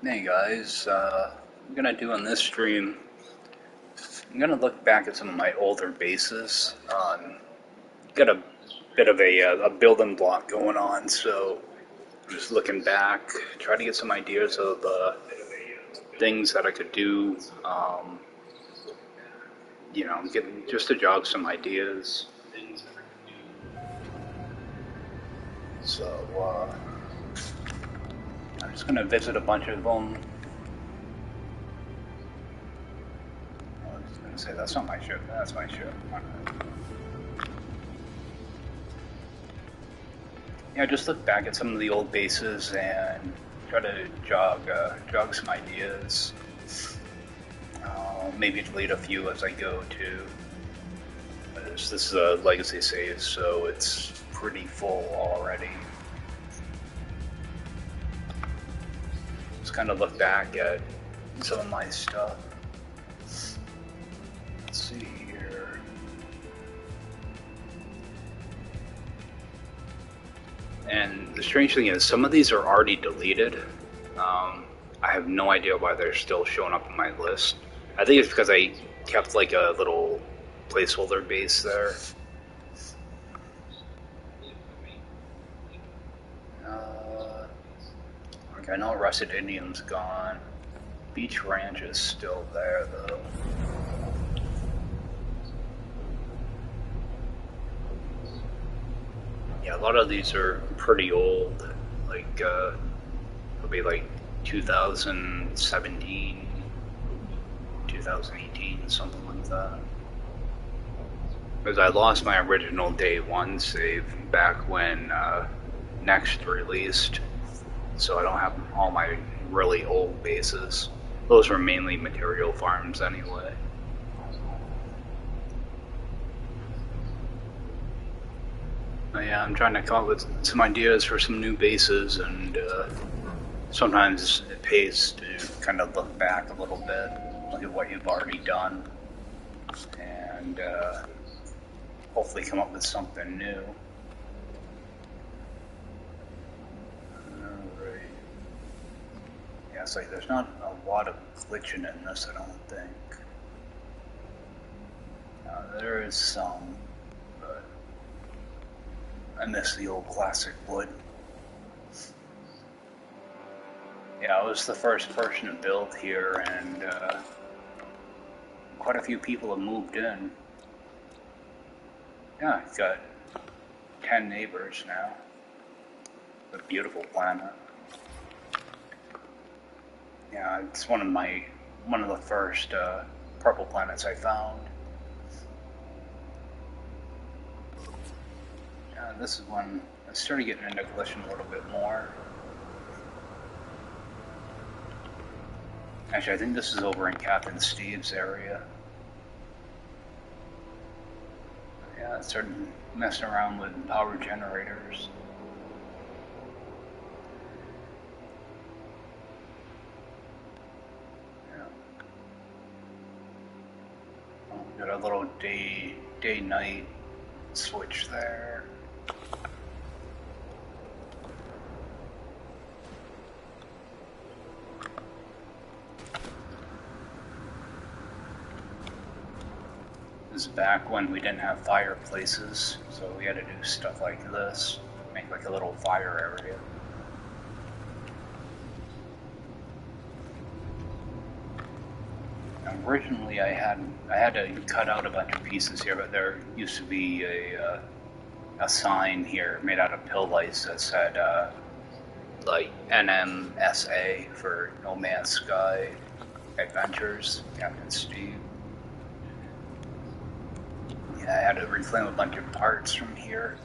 Hey guys, I'm gonna do on this stream. I'm gonna look back at some of my older bases. Got a bit of a building block going on, so I'm just looking back, try to get some ideas of things that I could do. Get just to jog some ideas. So I'm just gonna visit a bunch of them. I was gonna say that's not my ship. That's my ship. Yeah, just look back at some of the old bases and try to jog some ideas. Maybe delete a few as I go too. This is a legacy save, so it's pretty full already. Just kind of look back at some of my stuff. Let's see here. And the strange thing is, some of these are already deleted. I have no idea why they're still showing up on my list. I think it's because I kept like a little placeholder base there. I know Rusted Indian's gone. Beach Ranch is still there though. Yeah, a lot of these are pretty old. Like, it'll be like 2017, 2018, something like that. Because I lost my original day one save back when Next released, so I don't have all my really old bases. Those were mainly material farms anyway. But yeah, I'm trying to come up with some ideas for some new bases, and sometimes it pays to kind of look back a little bit, look at what you've already done, and hopefully come up with something new. Alright. Yeah, it's like there's not a lot of glitching in this, I don't think. There is some, but I miss the old classic wood. Yeah, I was the first person to build here, and quite a few people have moved in. Yeah, I've got 10 neighbors now. A beautiful planet. Yeah, it's one of the first purple planets I found. Yeah, this is when I started getting into glitching a little bit more. Actually, I think this is over in Captain Steve's area. Yeah, I started messing around with power generators. Yeah. Got a little day-night switch there. This is back when we didn't have fireplaces, so we had to do stuff like this, make like a little fire area. Originally, I had to cut out a bunch of pieces here, but there used to be a sign here made out of pill lights that said like NMSA for No Man's Sky Adventures, Captain Steve. Yeah, I had to reclaim a bunch of parts from here.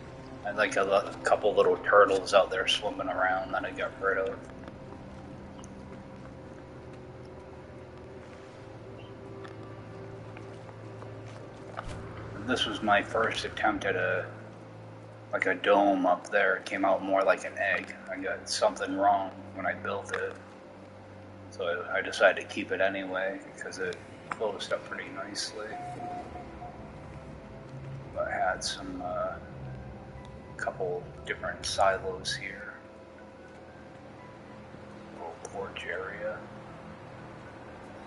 I had like a couple little turtles out there swimming around that I got rid of. This was my first attempt at a dome up there. It came out more like an egg. I got something wrong when I built it, so I decided to keep it anyway because it closed up pretty nicely. But I had some couple different silos here. Little Forge area.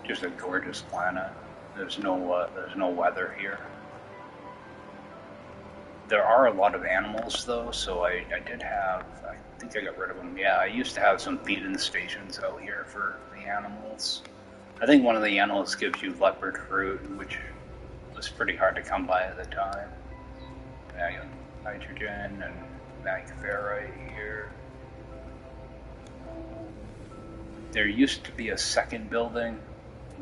Just a gorgeous planet. There's no weather here. There are a lot of animals though, so I did have, I think I got rid of them. Yeah, I used to have some feeding stations out here for the animals. I think one of the animals gives you leopard fruit, which was pretty hard to come by at the time. Yeah, nitrogen and magneferrite here. There used to be a second building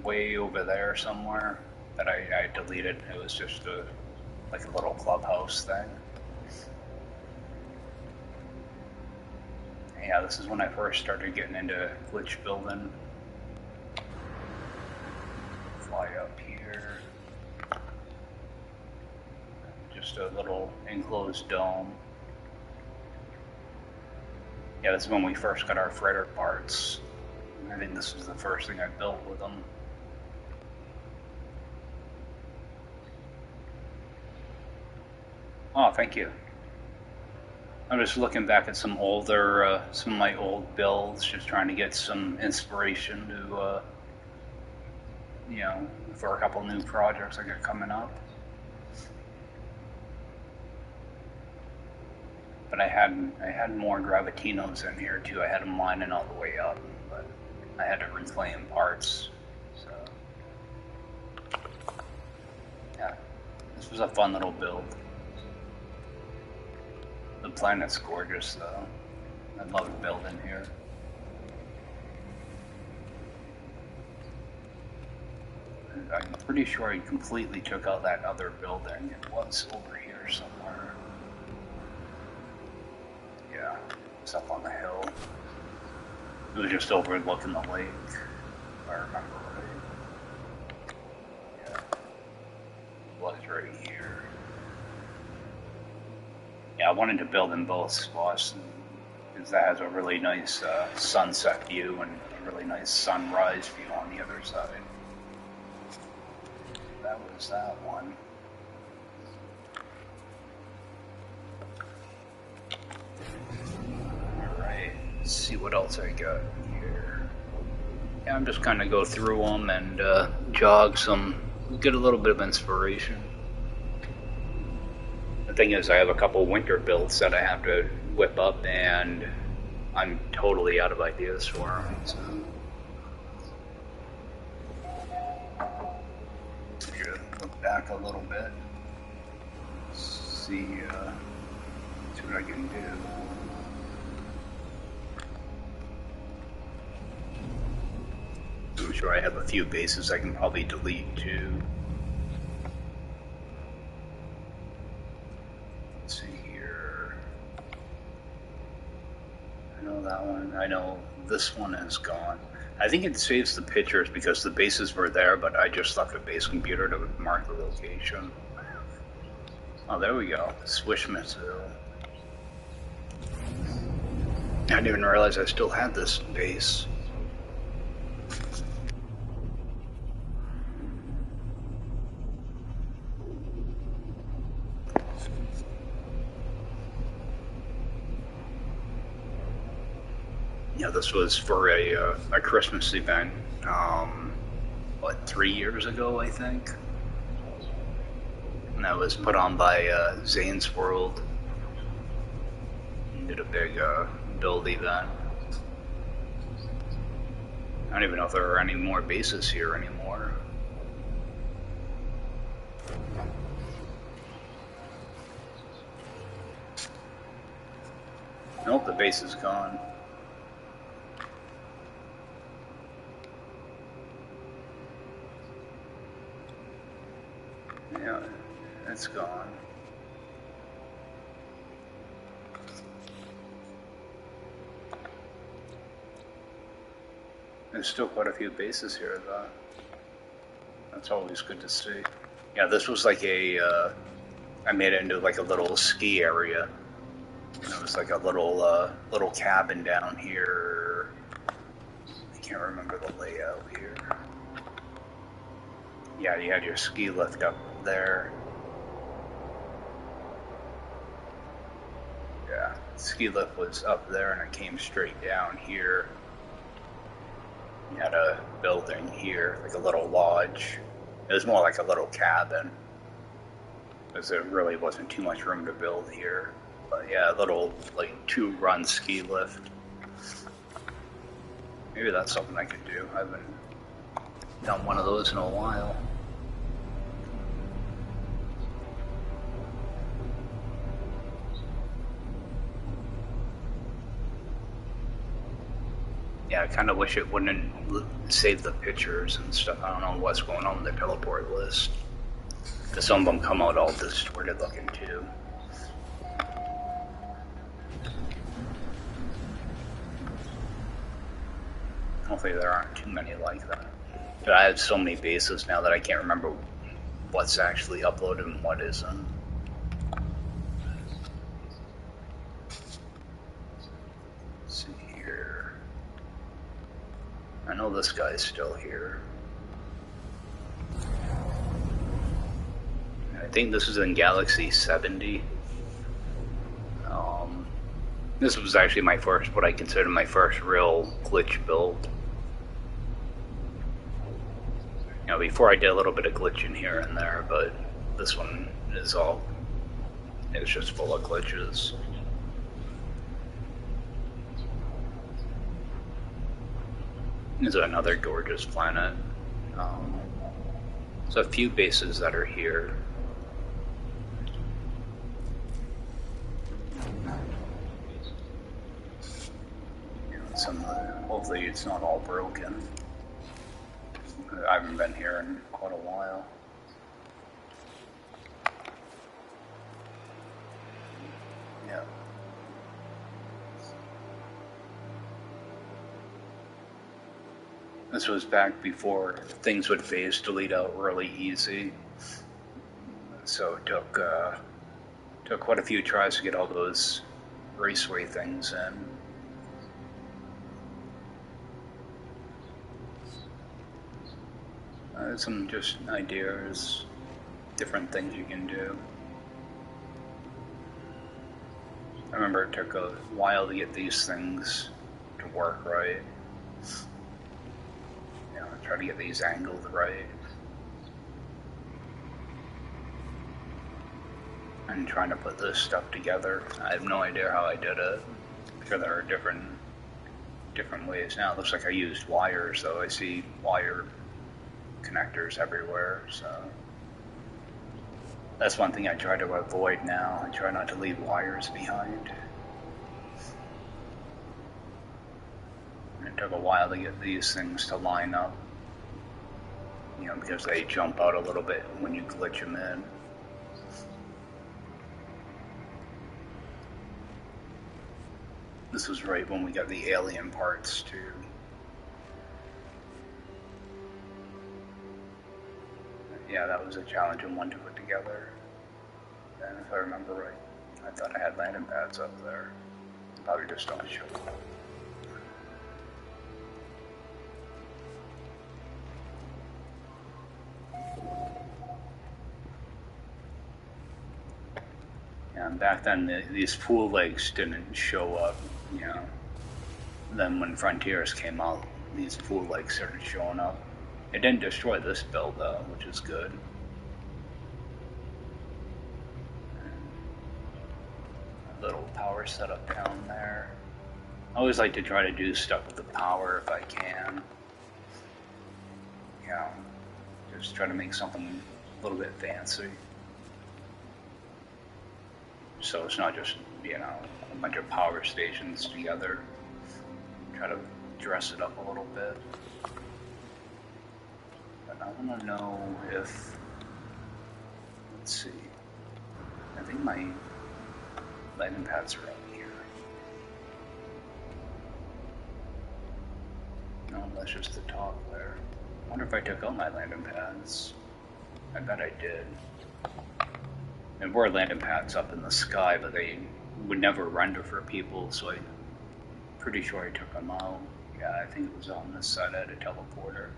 way over there somewhere that I deleted. It was just like a little clubhouse thing. Yeah, this is when I first started getting into glitch building. Fly up here. Just a little enclosed dome. Yeah, this is when we first got our freighter parts. I think this was the first thing I built with them. Oh, thank you. I'm just looking back at some older, some of my old builds, just trying to get some inspiration to, you know, for a couple new projects I got coming up. But I had more Gravitinos in here too. I had them lining all the way up, but I had to reclaim parts. So yeah, this was a fun little build. The planet's gorgeous though. I love building here. I'm pretty sure I completely took out that other building. It was over here somewhere. Yeah, it's up on the hill. It was just overlooking the lake, if I remember right. Yeah, it was right here. Yeah, I wanted to build in both spots because that has a really nice sunset view and a really nice sunrise view on the other side. That was that one. Alright, let's see what else I got here. Yeah, I'm just kind of go through them and jog some, get a little bit of inspiration. The thing is, I have a couple winter builds that I have to whip up, and I'm totally out of ideas for them. So. Look back a little bit, see what I can do. I'm sure I have a few bases I can probably delete too. Let's see here. I know that one. I know this one is gone. I think it saves the pictures because the bases were there, but I just left a base computer to mark the location. Oh, there we go. Swish missile. I didn't even realize I still had this base. Yeah, this was for a Christmas event, what, 3 years ago, I think? And that was put on by Zane's World. Did a big build event. I don't even know if there are any more bases here anymore. Nope, the base is gone. Yeah, it's gone. There's still quite a few bases here, though. That's always good to see. Yeah, this was like a, I made it into like a little ski area. It was like a little cabin down here. I can't remember the layout here. Yeah, you had your ski lift up there. Yeah, ski lift was up there and it came straight down here. You had a building here, like a little lodge. It was more like a little cabin, because there really wasn't too much room to build here. But yeah, a little like 2-run ski lift. Maybe that's something I could do. I haven't done one of those in a while. Yeah, I kind of wish it wouldn't save the pictures and stuff. I don't know what's going on with the teleport list. Because some of them come out all distorted looking too. Hopefully there aren't too many like that. But I have so many bases now that I can't remember what's actually uploaded and what isn't. Let's see here. I know this guy's still here. I think this is in Galaxy 70. This was actually my first, what I consider my first real glitch build. You know, before I did a little bit of glitching here and there, but this one is all, it's just full of glitches. This is another gorgeous planet. There's a few bases that are here. Hopefully it's not all broken. I haven't been here in quite a while. Yeah. This was back before things would phase delete out really easy. So it took quite a few tries to get all those raceway things in. Some just ideas, different things you can do. I remember it took a while to get these things to work right. You know, try to get these angled right. And trying to put this stuff together. I have no idea how I did it. I'm sure there are different ways. Now it looks like I used wires, though. I see wire connectors everywhere, so that's one thing I try to avoid now. I try not to leave wires behind. It took a while to get these things to line up, you know, because they jump out a little bit when you glitch them in. This was right when we got the alien parts too. Yeah, that was a challenging one to put together. And if I remember right, I thought I had landing pads up there. Probably just don't show up. And back then, these pool legs didn't show up, you know. Then when Frontiers came out, these pool legs started showing up. It didn't destroy this build though, which is good. A little power setup down there. I always like to try to do stuff with the power if I can. You know, just try to make something a little bit fancy. So it's not just, you know, a bunch of power stations together. Try to dress it up a little bit. But I want to know if, let's see, I think my landing pads are up here. No, that's just the top there. I wonder if I took out my landing pads. I bet I did. There were landing pads up in the sky, but they would never render for people, so I'm pretty sure I took them out. Yeah, I think it was on this side. I had a teleporter.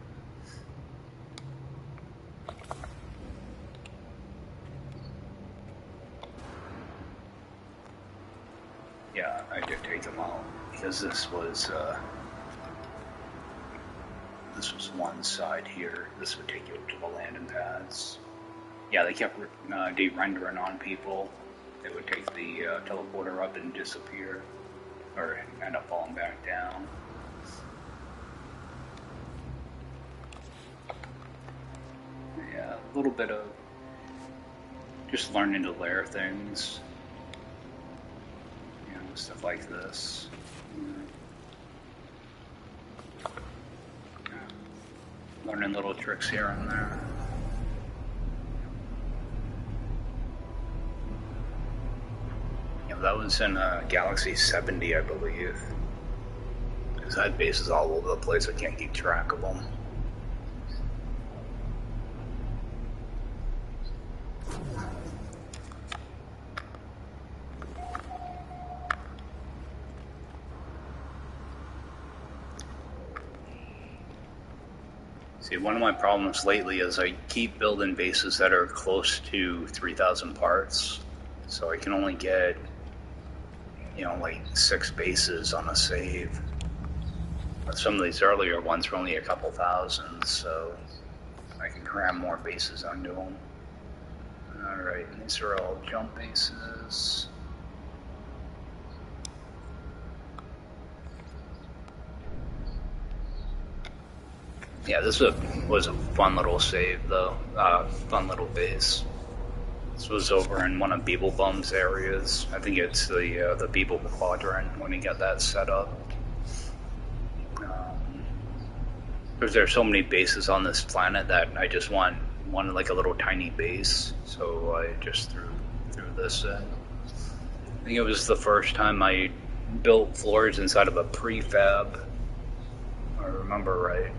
Yeah, I did take them out, because this was, this was one side here. This would take you up to the landing pads. Yeah, they kept de-rendering on people. They would take the teleporter up and disappear, or end up falling back down. Yeah, a little bit of just learning to layer things. You know, stuff like this. Learning little tricks here and there. Yeah, that was in Galaxy 70, I believe. Because I had bases all over the place, I can't keep track of them. See, one of my problems lately is I keep building bases that are close to 3,000 parts, so I can only get, you know, like 6 bases on a save. But some of these earlier ones were only a couple thousand, so I can cram more bases onto them. Alright, these are all jump bases. Yeah, this was a fun little save, though. Fun little base. This was over in one of Beeblebum's areas. I think it's the Beeble Quadrant when you get that set up. Because there's so many bases on this planet that I just wanted like a little tiny base, so I just threw this in. I think it was the first time I built floors inside of a prefab, if I remember right.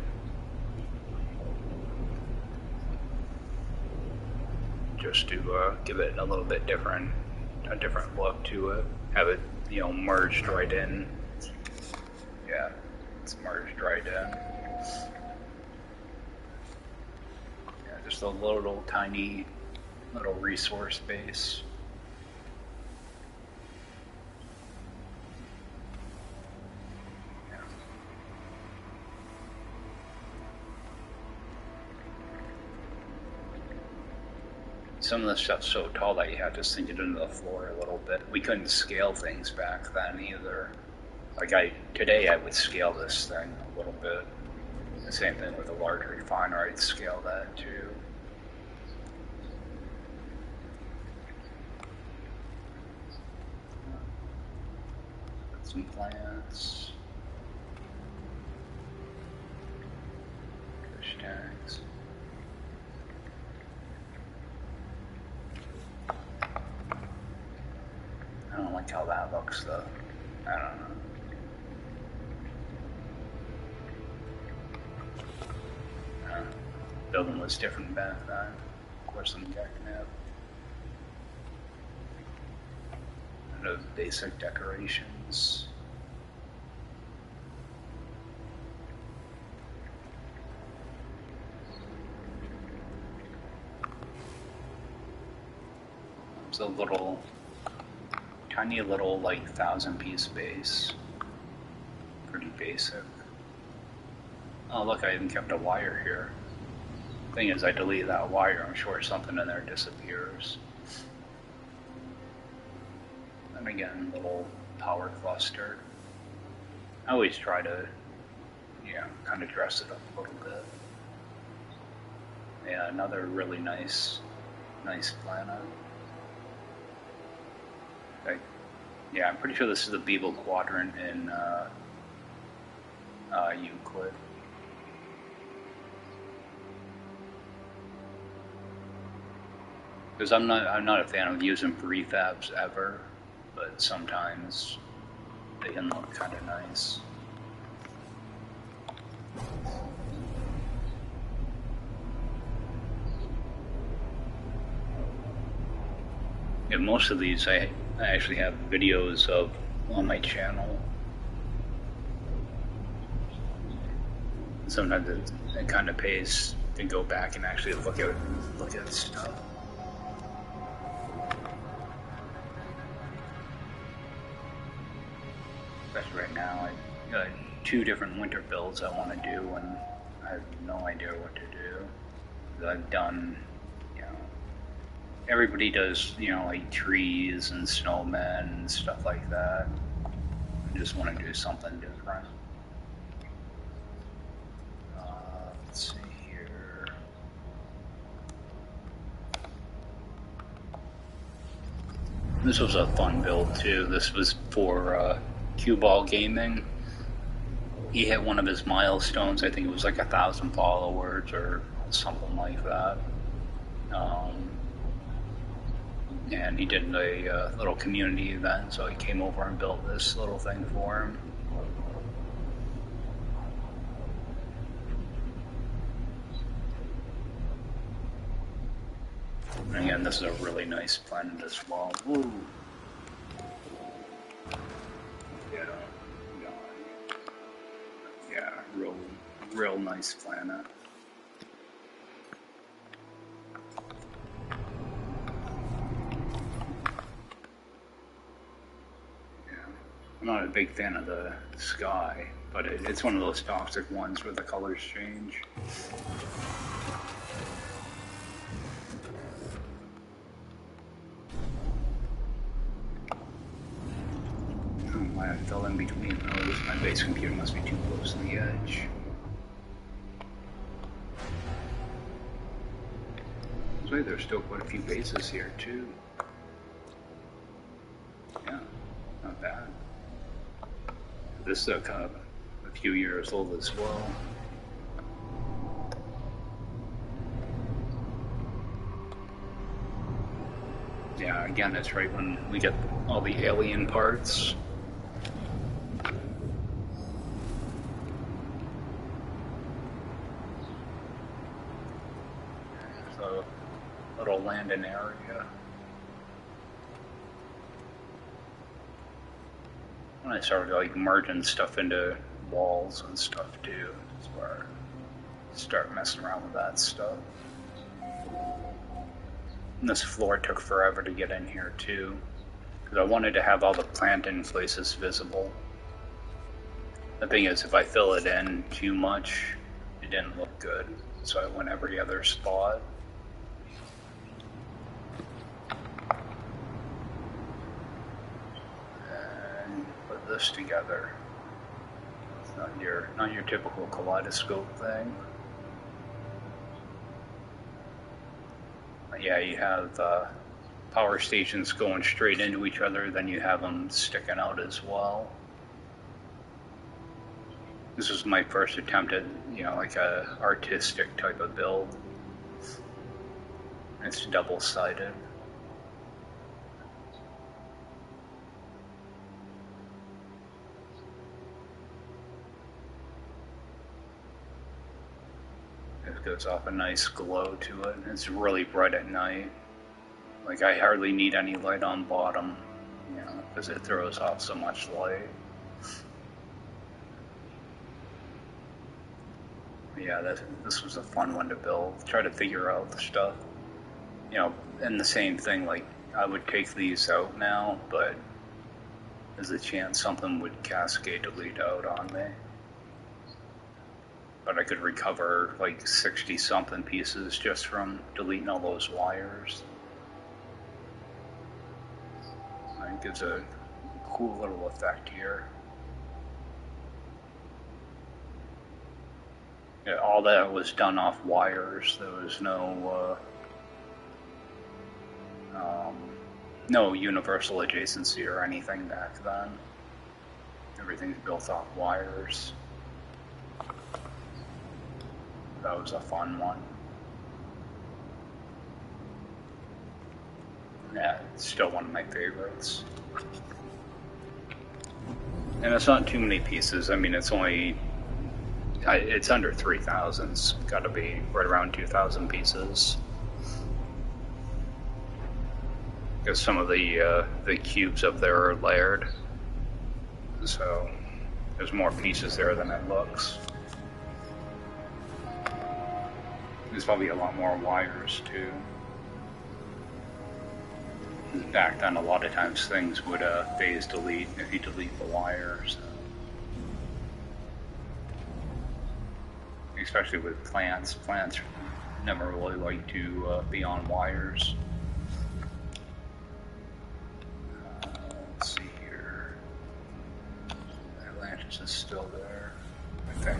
Just to give it a little bit different look to it. Have it, you know, merged right in. Yeah, it's merged right in. Yeah, just a little tiny little resource base. Some of the stuff's so tall that you have to sink it into the floor a little bit. We couldn't scale things back then either. Like today I would scale this thing a little bit. The same thing with a large refiner, I'd scale that too. Some plants. Fish tanks. I don't like how that looks though. I don't know. Building was different back then. Of course, I'm getting it. And those basic decorations. It's a little, tiny little, like 1,000-piece base. Pretty basic. Oh look, I even kept a wire here. Thing is, I delete that wire, I'm sure something in there disappears. And again, little power cluster. I always try to, yeah, kind of dress it up a little bit. Yeah, another really nice planet. Okay. Yeah, I'm pretty sure this is the Beeble Quadrant in Euclid. Because I'm not a fan of using prefabs ever, but sometimes they can look kind of nice. Yeah, most of these I actually have videos of on my channel. Sometimes it kind of pays to go back and actually look at stuff. Especially right now, I got 2 different winter builds I want to do, and I I have no idea what to do. I've done, you know, everybody does, you know, like trees and snowmen and stuff like that. I just want to do something different. Let's see here. This was a fun build too. This was for Cue Ball Gaming. He hit one of his milestones. I think it was like 1,000 followers or something like that. And he did a little community event, so he came over and built this little thing for him. And again, this is a really nice planet as well. Woo! Yeah, real nice planet. I'm not a big fan of the sky, but it's one of those toxic ones where the colors change. Oh, why I fell in between those. My base computer must be too close to the edge. Looks like there's still quite a few bases here too. Yeah, not bad. This is kind of a few years old as well. Yeah, again, that's right when we get all the alien parts. So, little landing area. When I started like merging stuff into walls and stuff too, that's where I start messing around with that stuff. And this floor took forever to get in here too, because I wanted to have all the plant-in places visible. The thing is, if I fill it in too much, it didn't look good, so I went every other spot. This together. It's not your typical kaleidoscope thing. But yeah, you have power stations going straight into each other, then you have them sticking out as well. This was my first attempt at, you know, like a artistic type of build. It's double-sided. It gives off a nice glow to it. It's really bright at night. Like, I hardly need any light on bottom, you know, because it throws off so much light. But yeah, this was a fun one to build. Try to figure out the stuff. You know, and the same thing, like, I would take these out now, but there's a chance something would cascade delete out on me. But I could recover like 60-something pieces just from deleting all those wires. It gives a cool little effect here. Yeah, all that was done off wires. There was no universal adjacency or anything back then. Everything's built off wires. That was a fun one. Yeah, it's still one of my favorites. And it's not too many pieces. I mean, it's only... it's under 3,000. It's got to be right around 2,000 pieces. Because some of the cubes up there are layered. So, there's more pieces there than it looks. There's probably a lot more wires too. Back then, a lot of times things would phase delete if you delete the wires. Makes especially with plants. Plants never really like to be on wires. Let's see here. Atlantis is still there, I think.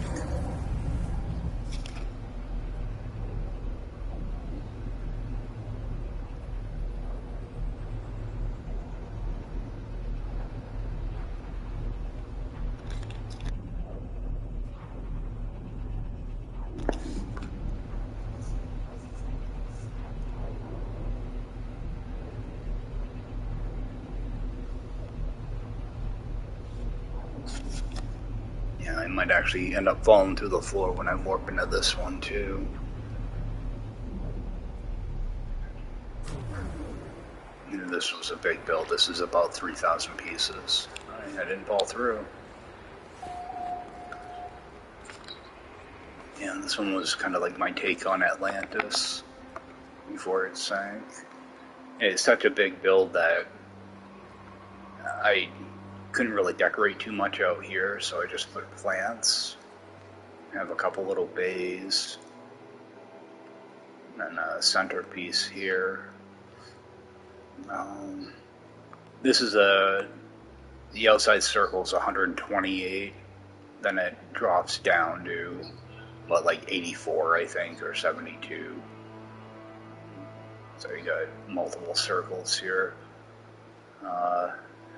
Yeah, I might actually end up falling through the floor when I warp into this one too. This was a big build. This is about 3,000 pieces. I didn't fall through. Yeah, this one was kind of like my take on Atlantis before it sank. It's such a big build that I couldn't really decorate too much out here, so I just put plants. I have a couple little bays and a centerpiece here. This is the outside circle is 128, then it drops down to like 84, I think, or 72. So you got multiple circles here.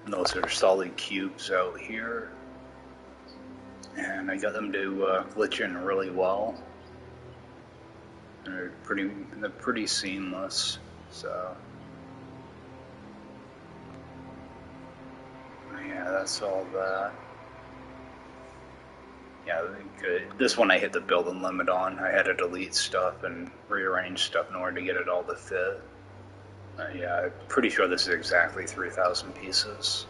Those are solid cubes out here, and I got them to glitch in really well. They're pretty seamless. So yeah, that's all that. Yeah, this one I hit the building limit on. I had to delete stuff and rearrange stuff in order to get it all to fit. Yeah, I'm pretty sure this is exactly 3,000 pieces.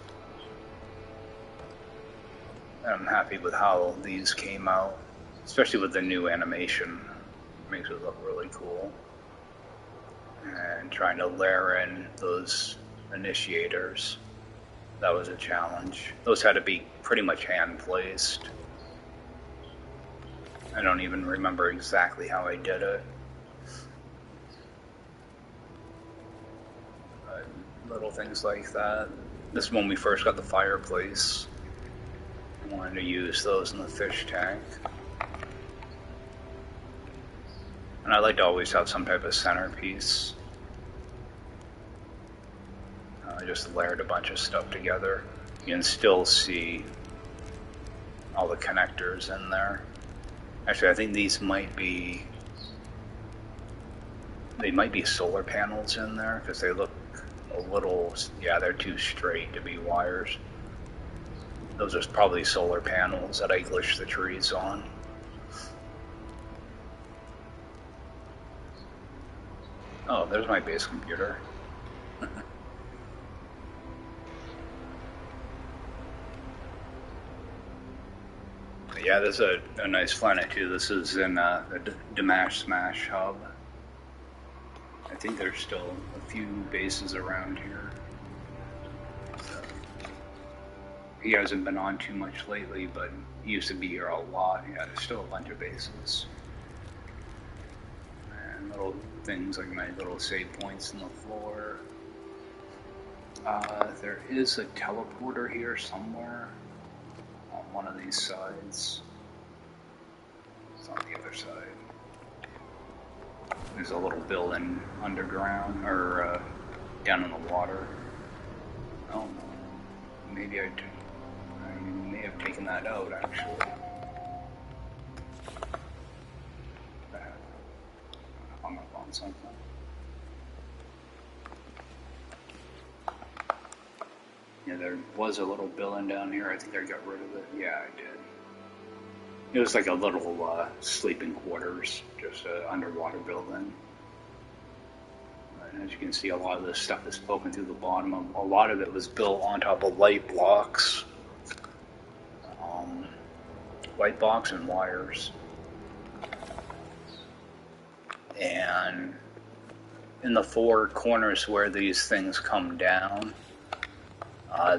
I'm happy with how these came out, especially with the new animation. It makes it look really cool. And trying to layer in those initiators, that was a challenge. Those had to be pretty much hand placed. I don't even remember exactly how I did it. Little things like that. This is when we first got the fireplace. I wanted to use those in the fish tank. And I like to always have some type of centerpiece. I just layered a bunch of stuff together. You can still see all the connectors in there. Actually, I think these might be solar panels in there, because they look a little, yeah, they're too straight to be wires. Those are probably solar panels that I glitched the trees on. Oh, there's my base computer. Yeah, this is a nice planet too. This is in the Damash Smash hub. I think there's still a few bases around here. So, he hasn't been on too much lately, but he used to be here a lot. Yeah, there's still a bunch of bases. And little things like my little save points in the floor. There is a teleporter here somewhere on one of these sides. It's on the other side. There's a little building underground, or down in the water. Oh, maybe I may have taken that out, actually. Hung up on something. Yeah, there was a little building down here. I think I got rid of it. Yeah, I did. It was like a little sleeping quarters, just an underwater building. And as you can see, a lot of this stuff is poking through the bottom. A lot of it was built on top of light blocks. Light blocks and wires. And in the four corners where these things come down,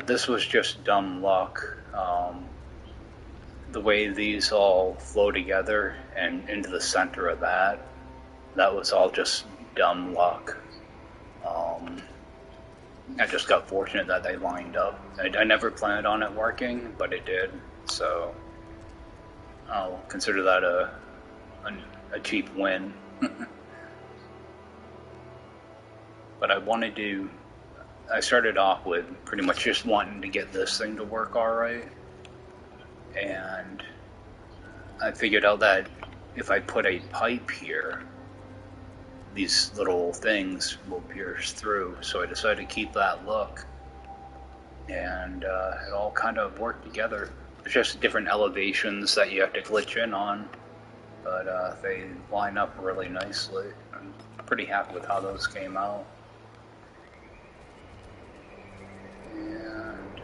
this was just dumb luck. the way these all flow together and into the center of that, that was all just dumb luck. I just got fortunate that they lined up. I never planned on it working, but it did. So I'll consider that a cheap win. But I started off with pretty much just wanting to get this thing to work alright. And I figured out that if I put a pipe here, these little things will pierce through. So I decided to keep that look. And it all kind of worked together. It's just different elevations that you have to glitch in on. But they line up really nicely. I'm pretty happy with how those came out. And,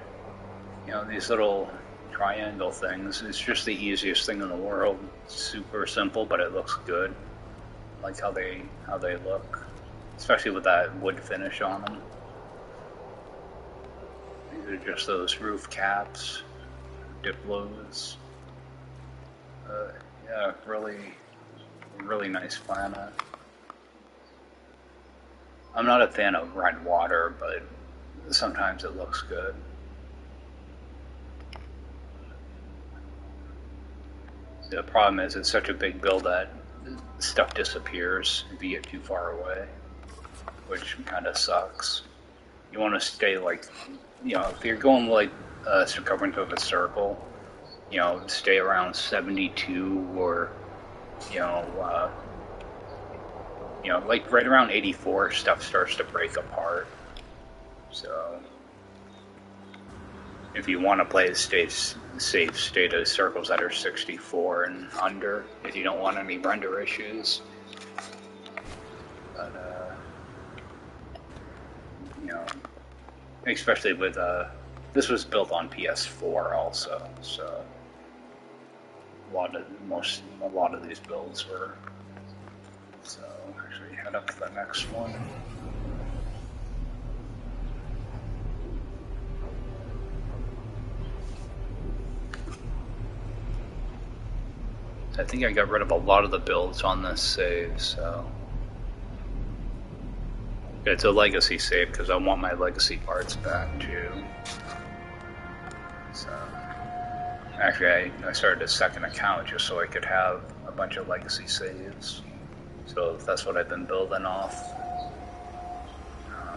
you know, these little triangle things, it's just the easiest thing in the world. It's super simple, but it looks good. I like how they look, especially with that wood finish on them. These are just those roof caps, Diplos. Yeah, really nice planet. I'm not a fan of red water, but sometimes it looks good. The problem is it's such a big build that stuff disappears if you get too far away, which kind of sucks. You want to stay like, you know, if you're going like circumference of a circle, you know, stay around 72 or, you know, like right around 84, stuff starts to break apart. So if you want to play a safe state of circles that are 64 and under, if you don't want any render issues. But you know, especially with this was built on PS4 also, so a lot of these builds were. So actually head up to the next one. I think I got rid of a lot of the builds on this save, so it's a legacy save because I want my legacy parts back too. So actually I started a second account just so I could have a bunch of legacy saves. So that's what I've been building off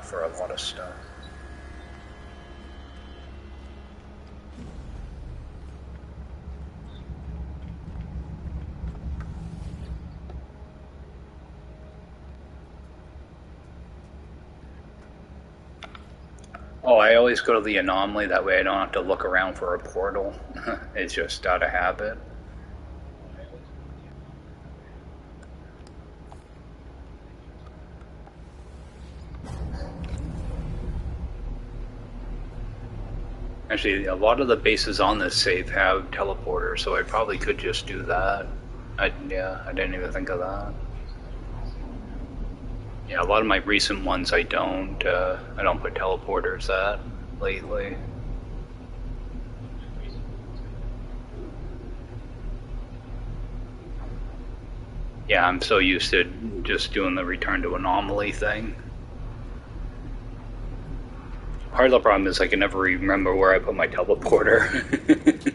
for a lot of stuff. Oh, I always go to the anomaly, that way I don't have to look around for a portal. It's just out of habit. Actually, a lot of the bases on this save have teleporters, so I probably could just do that. Yeah, I didn't even think of that. Yeah, a lot of my recent ones I don't put teleporters at lately. Yeah, I'm so used to just doing the return to anomaly thing. Part of the problem is I can never remember where I put my teleporter.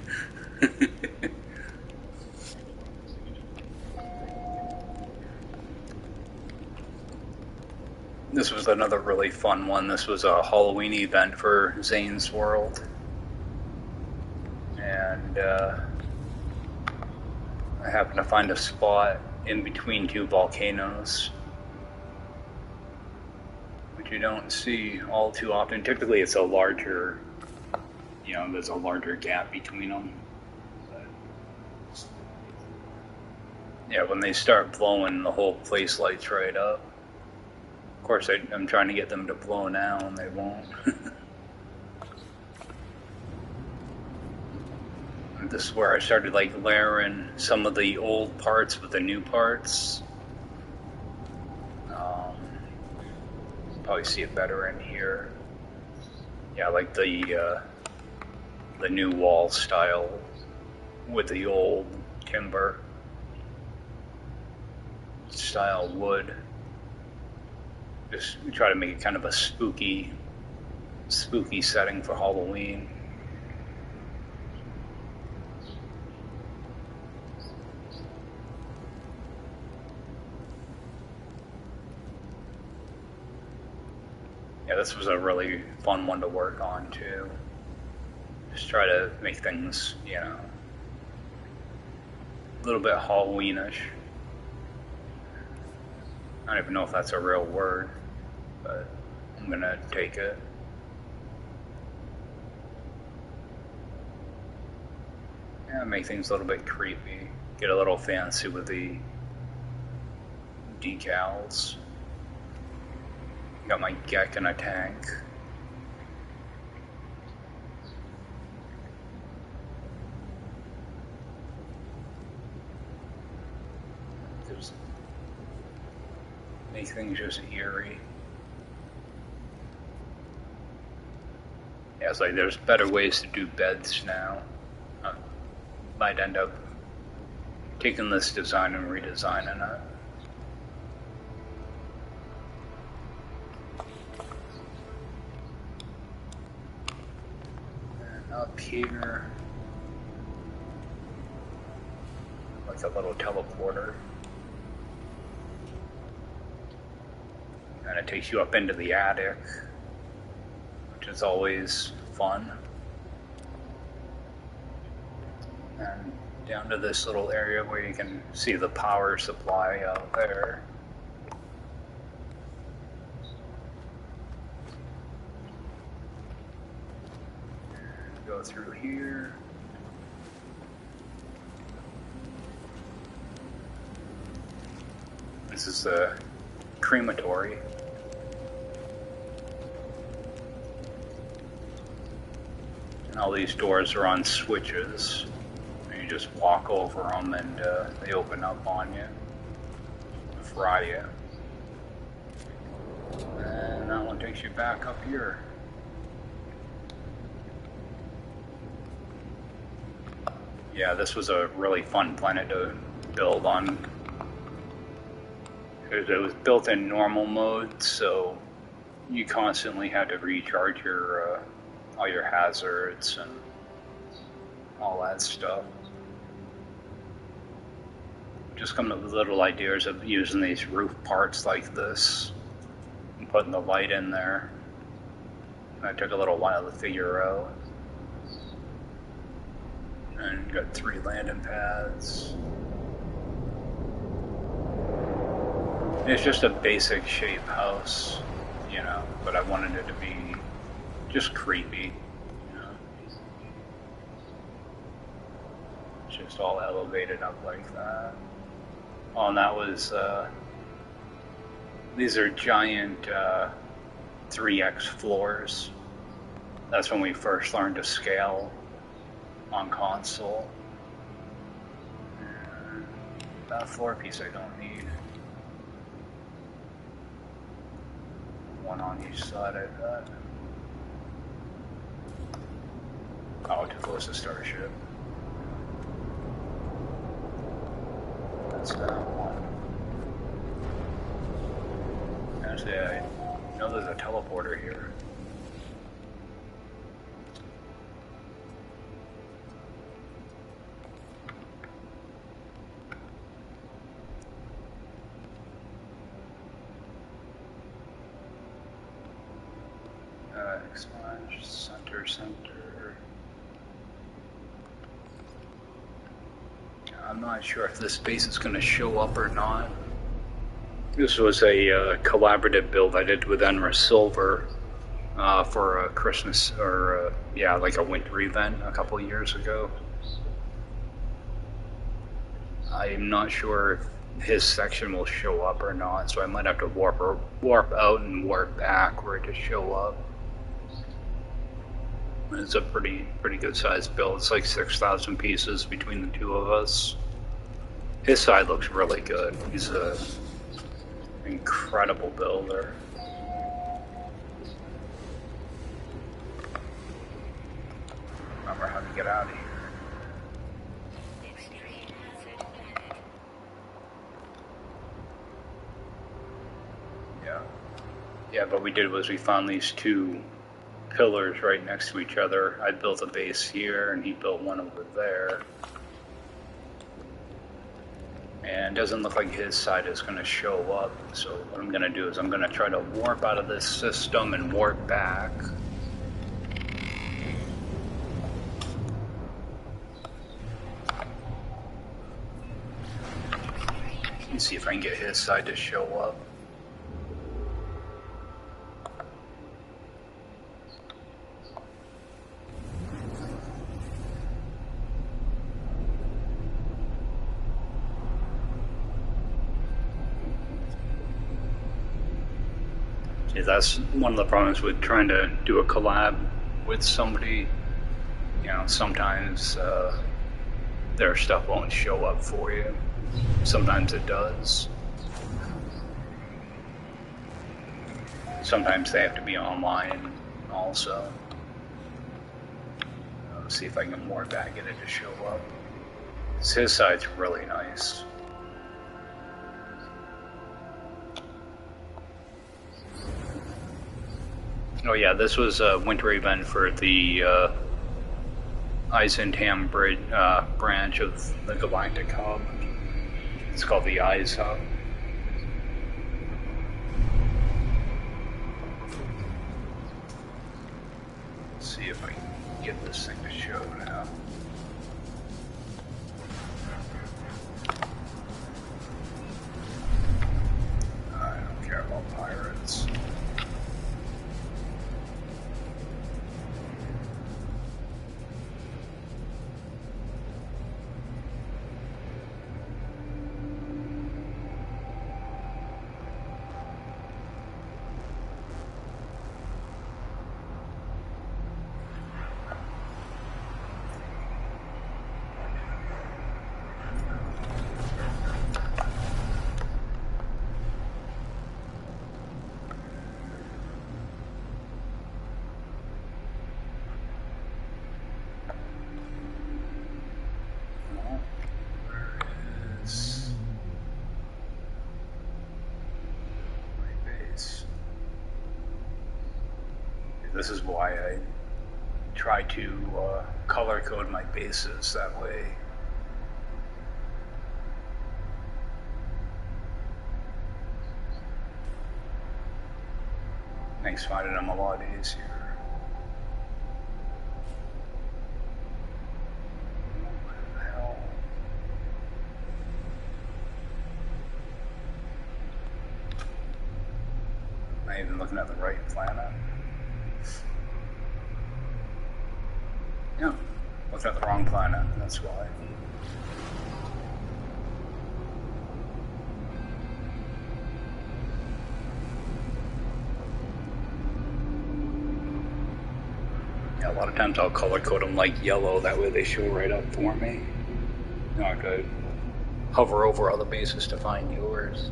This was another really fun one. This was a Halloween event for Zane's World. And I happened to find a spot in between two volcanoes, which you don't see all too often. Typically it's a larger, you know, there's a larger gap between them. But yeah, when they start blowing, the whole place lights right up. Of course, I'm trying to get them to blow now, and they won't. This is where I started like layering some of the old parts with the new parts. Probably see it better in here. Yeah, like the new wall style with the old timber style wood. Just try to make it kind of a spooky setting for Halloween. Yeah, this was a really fun one to work on too. Just try to make things, you know, a little bit Halloweenish. I don't even know if that's a real word, but I'm gonna take it. Yeah, make things a little bit creepy. Get a little fancy with the decals. Got my Gek in a tank. Just make things just eerie. Yeah, it's like there's better ways to do beds now. Might end up taking this design and redesigning it. And up here, like a little teleporter. And it takes you up into the attic, which is always fun. And down to this little area where you can see the power supply out there. And go through here. This is the crematory. And all these doors are on switches. Just walk over them and they open up on you, fry you. And that one takes you back up here. Yeah, this was a really fun planet to build on. It was built in normal mode, so you constantly had to recharge your all your hazards and all that stuff. Just coming up with little ideas of using these roof parts like this and putting the light in there. That took a little while to figure out. And got 3 landing pads. It's just a basic shape house, you know, but I wanted it to be just creepy, you know. Just all elevated up like that. Oh, and that was, these are giant 3x floors. That's when we first learned to scale on console. And that floor piece I don't need. One on each side, I bet. Oh, to close the starship. That's that one. Actually, I know there's a teleporter here. Expunge, center. I'm not sure if this space is going to show up or not. This was a collaborative build I did with Enra Silver for a Christmas, or yeah, like a winter event a couple of years ago. I'm not sure if his section will show up or not, so I might have to warp out and warp back for it to show up. It's a pretty good sized build. It's like 6,000 pieces between the two of us. His side looks really good. He's an incredible builder. Remember how to get out of here. what we did was we found these two pillars right next to each other. I built a base here, and he built one over there. And it doesn't look like his side is going to show up. So what I'm going to do is I'm going to try to warp out of this system and warp back. And see if I can get his side to show up. Yeah, that's one of the problems with trying to do a collab with somebody. You know, sometimes their stuff won't show up for you. Sometimes it does. Sometimes they have to be online also. Let's see if I can more back get it to show up. His side's really nice. Oh yeah, this was a winter event for the Eisenham branch of the Galactic Hub. It's called the Eyes Hub. Let's see if I can get this thing to show now. I don't care about pirates. This is why I try to color code my bases that way. Makes finding them a lot easier. What the hell? Am I even looking at the right planet? Yeah, looked at the wrong planet, that's why. Yeah, a lot of times I'll color code them like yellow, that way they show right up for me. You know, I could hover over other bases to find yours.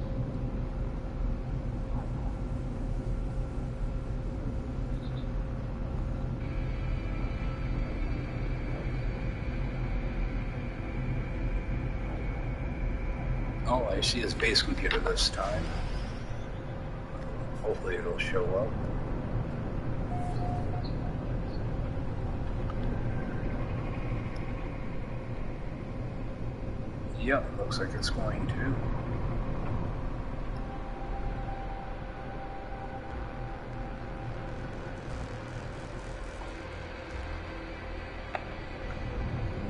Oh, I see his base computer this time. Hopefully it'll show up. Yep, looks like it's going to.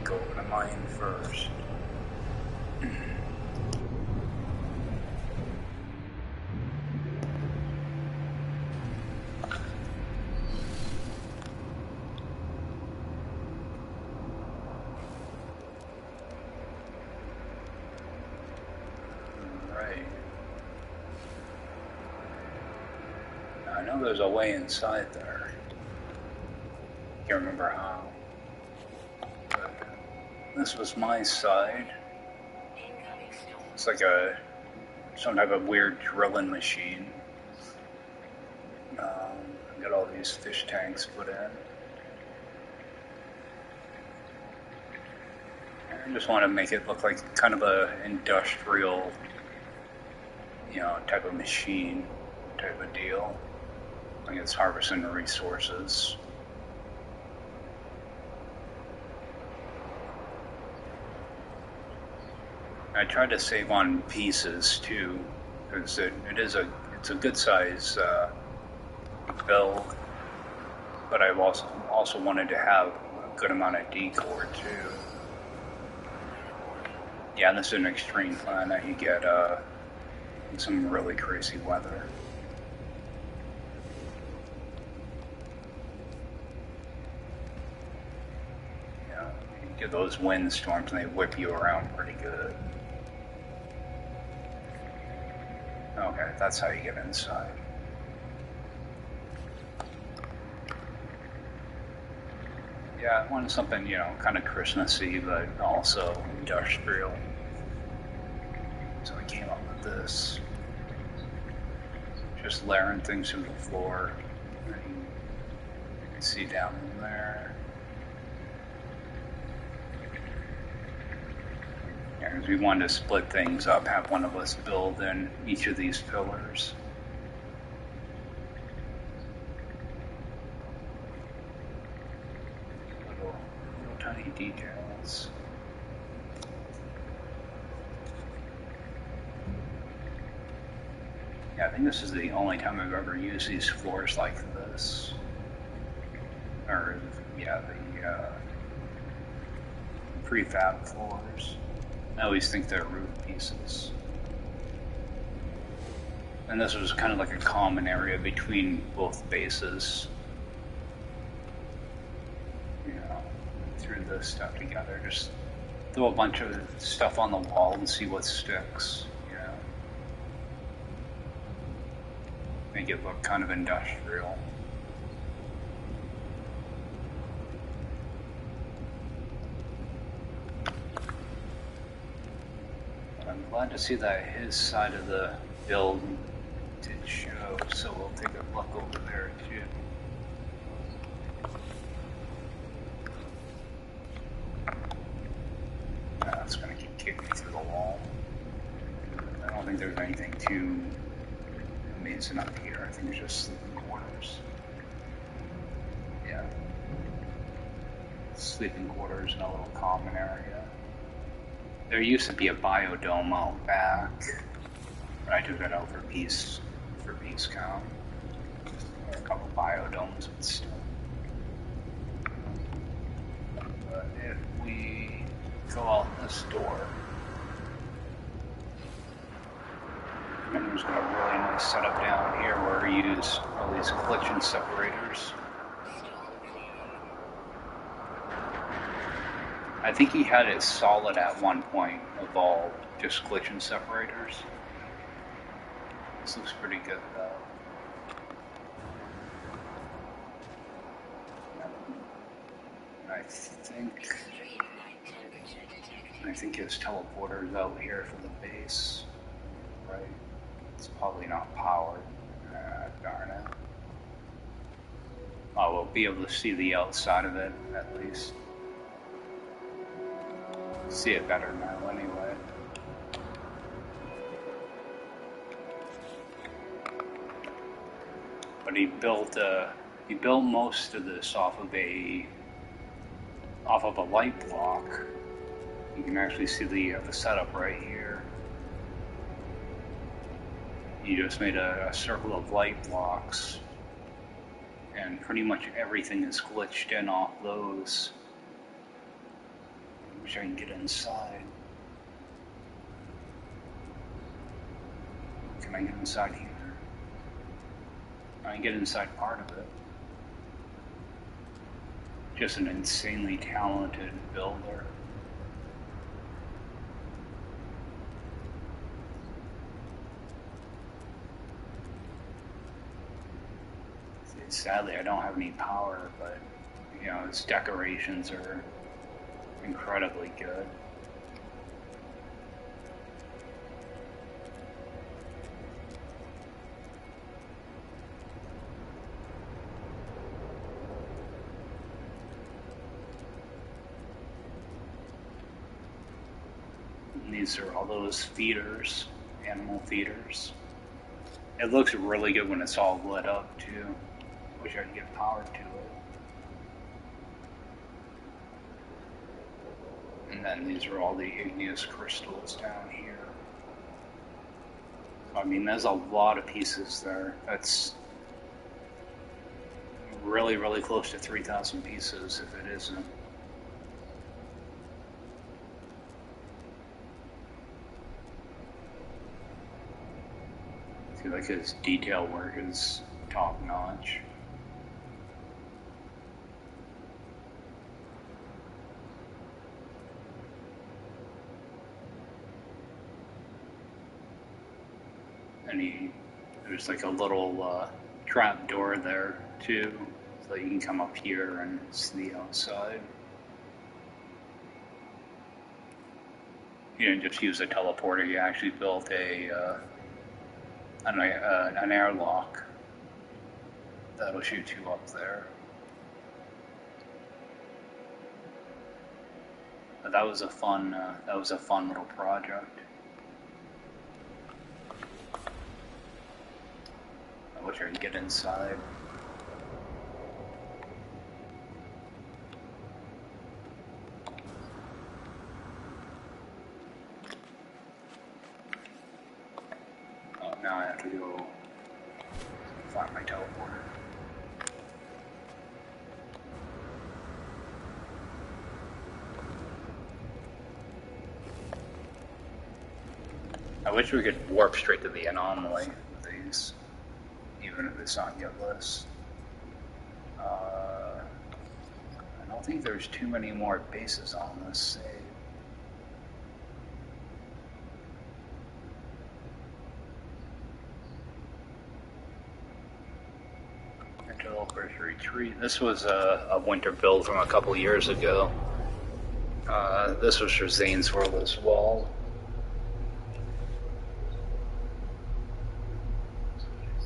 Go to mine first. I know there's a way inside there. Can't remember how. But this was my side. It's like some type of weird drilling machine. Got all these fish tanks put in. I just want to make it look like kind of a industrial, you know, type of machine, type of deal. it's harvesting the resources. I tried to save on pieces too, because it's a good size build, but I've also wanted to have a good amount of decor too. Yeah, this is an extreme planet. You get some really crazy weather. Yeah, you get those windstorms and they whip you around pretty good. Okay, that's how you get inside. Yeah, I wanted something, kind of Christmassy, but also industrial. So I came up with this. Just layering things through the floor. And you can see down in there. Yeah, because we wanted to split things up, have one of us build in each of these pillars. Little tiny details. Yeah, I think this is the only time I've ever used these floors like this. Or, yeah, the prefab floors. I always think they're roof pieces. And this was kind of like a common area between both bases. Threw this stuff together. Just throw a bunch of stuff on the wall and see what sticks. Make it look kind of industrial. But I'm glad to see that his side of the build did show, so we'll take a look over there too. That's going to kick me through the wall. I don't think there's anything too amazing up here. I think it's just sleeping quarters. Yeah. Sleeping quarters and a little common area. There used to be a biodome out back, but I took that out for peace count. A couple biodomes and stuff. But if we go out this door, and there's a really nice setup down here where we use all these collision separators. I think he had it solid at one point of all just collision separators. This looks pretty good though. I think his teleporter is out here for the base, right? It's probably not powered. Darn it. Oh, we'll be able to see the outside of it at least. See it better now anyway. But he built most of this off of a light block. You can actually see the setup right here. You just made a circle of light blocks, and pretty much everything is glitched in off those. I wish I can get inside. Can I get inside here? I can get inside part of it. Just an insanely talented builder. Sadly, I don't have any power, but its decorations are incredibly good. And these are all those feeders, animal feeders. It looks really good when it's all lit up too. Wish I could get power to it. And then these are all the igneous crystals down here. I mean, there's a lot of pieces there. That's really, really close to 3,000 pieces if it isn't. I feel like his detail work is top notch. And there's like a little trap door there too, so you can come up here and see the outside. You didn't just use a teleporter; you actually built an airlock that'll shoot you up there. But that was a fun little project. I wish I could get inside. Oh, now I have to go find my teleporter. I wish we could warp straight to the anomaly with these, even if it's not guiltless. I don't think there's too many more bases on this save. Developers Retreat. This was a winter build from a couple years ago. This was for Zane's World as well.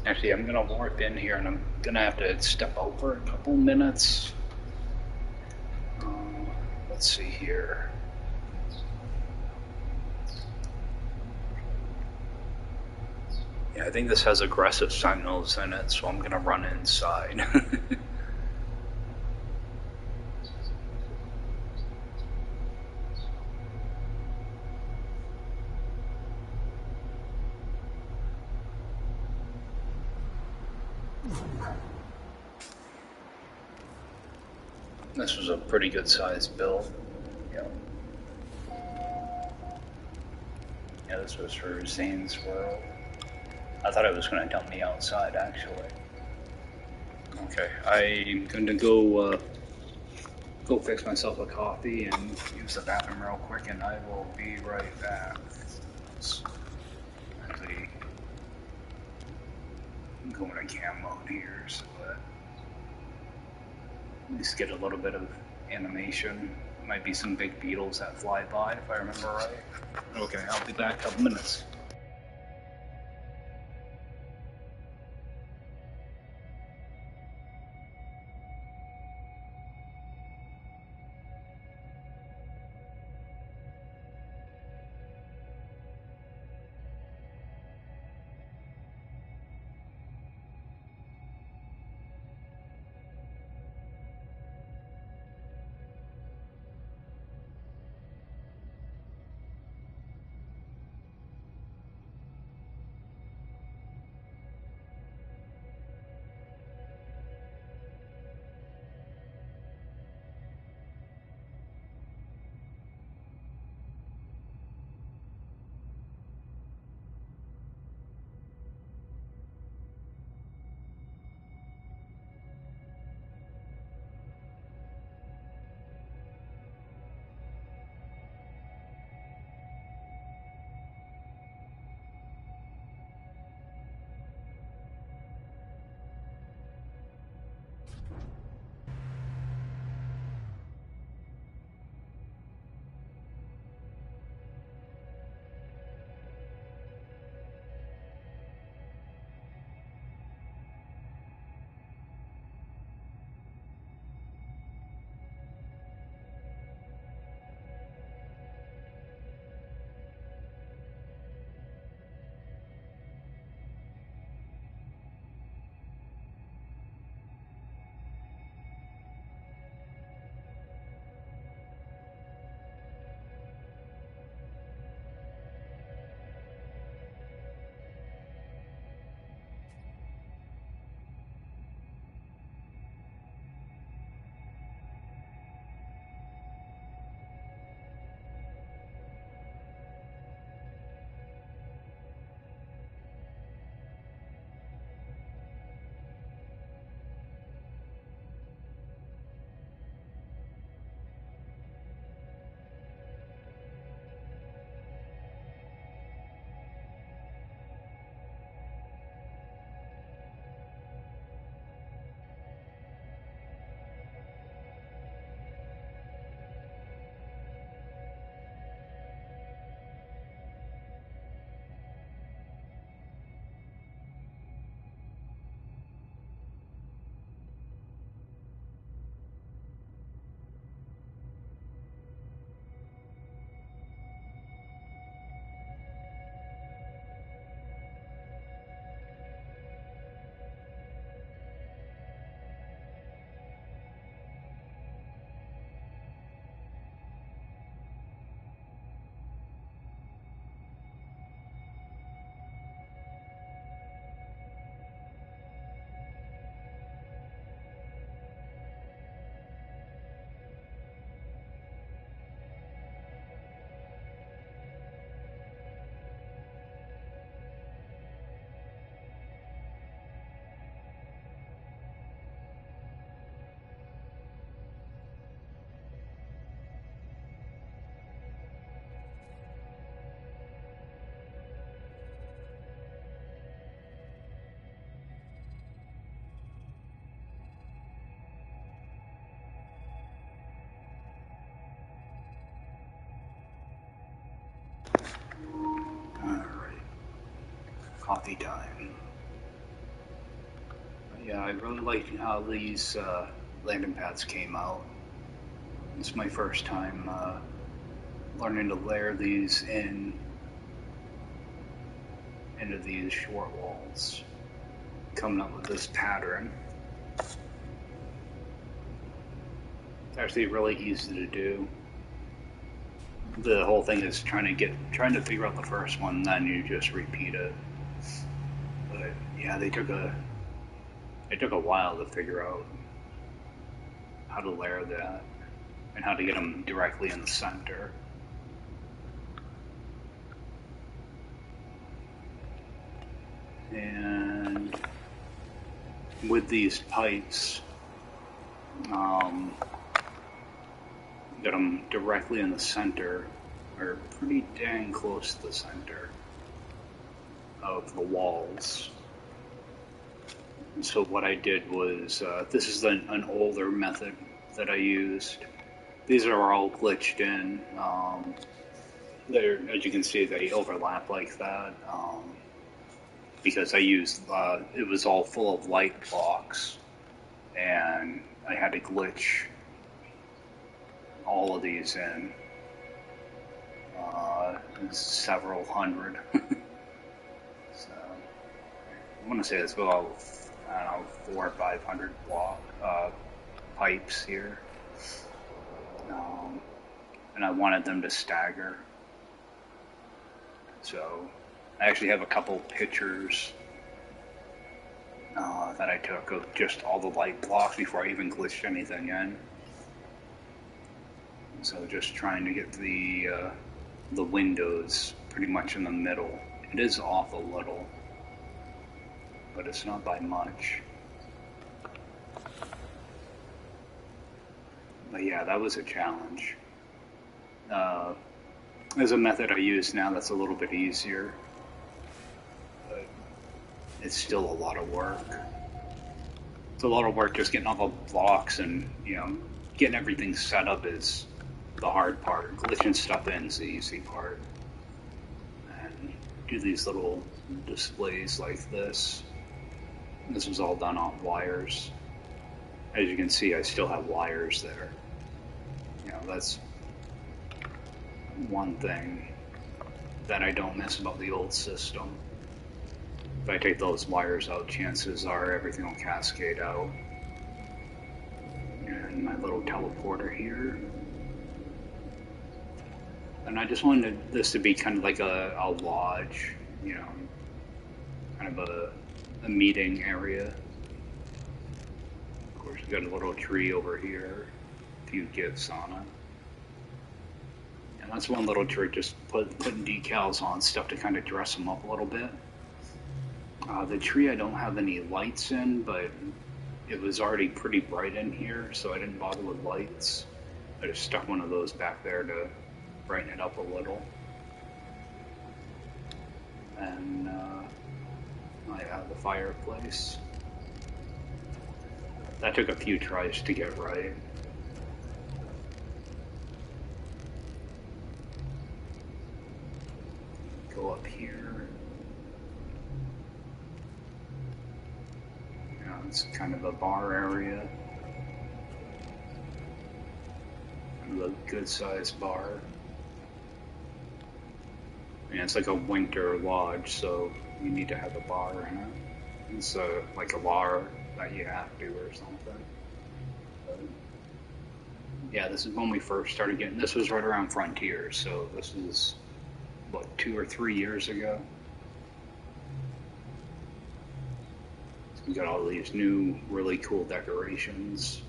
Actually, I'm gonna warp in here and I'm gonna have to step out for a couple minutes. Let's see here. Yeah, I think this has aggressive sentinels in it, so I'm gonna run inside. This was a pretty good sized build. Yeah. Yeah, this was for Zane's World. I thought it was going to dump me outside, actually. Okay, I'm going to go fix myself a coffee and use the bathroom real quick, and I will be right back. Actually, I'm going to cam mode here so that at least get a little bit of animation. Might be some big beetles that fly by, if I remember right. Okay, I'll be back in a couple minutes. coffee time. Yeah, I really like how these landing pads came out. It's my first time learning to layer these into these short walls, coming up with this pattern. It's actually really easy to do. The whole thing is trying to figure out the first one, then you just repeat it. But yeah, it took a while to figure out how to layer that and how to get them directly in the center. And with these pipes, get them directly in the center, or pretty dang close to the center of the walls. So what I did was, this is an older method that I used. These are all glitched in. As you can see, they overlap like that. Because I used, it was all full of light blocks, and I had to glitch all of these in. Several hundred. So I want to say it's about, I don't know, 400 or 500 pipes here. And I wanted them to stagger. So I actually have a couple pictures that I took of just all the light blocks before I even glitched anything in. So just trying to get the windows pretty much in the middle. It is off a little, but it's not by much. But yeah, that was a challenge. There's a method I use now that's a little bit easier, but it's still a lot of work. It's a lot of work just getting all the blocks and, getting everything set up is the hard part. Glitching stuff in is the easy part. And do these little displays like this. This was all done on wires. As you can see, I still have wires there. That's one thing that I don't miss about the old system. If I take those wires out, chances are everything will cascade out. And my little teleporter here. And I just wanted this to be kind of like a lodge, kind of a meeting area. Of course, we've got a little tree over here, a few gifts on it. And that's one little trick, just putting decals on stuff to kind of dress them up a little bit. The tree I don't have any lights in, but it was already pretty bright in here, so I didn't bother with lights. I just stuck one of those back there to brighten it up a little. And I have the fireplace. That took a few tries to get right. Go up here. It's kind of a bar area. Kind of a good sized bar. And it's like a winter lodge, so you need to have a bar in it. It's like a bar that you have to or something. But yeah, this is when we first started getting, this was right around Frontier, so this is, what, 2 or 3 years ago? So we got all these new, really cool decorations.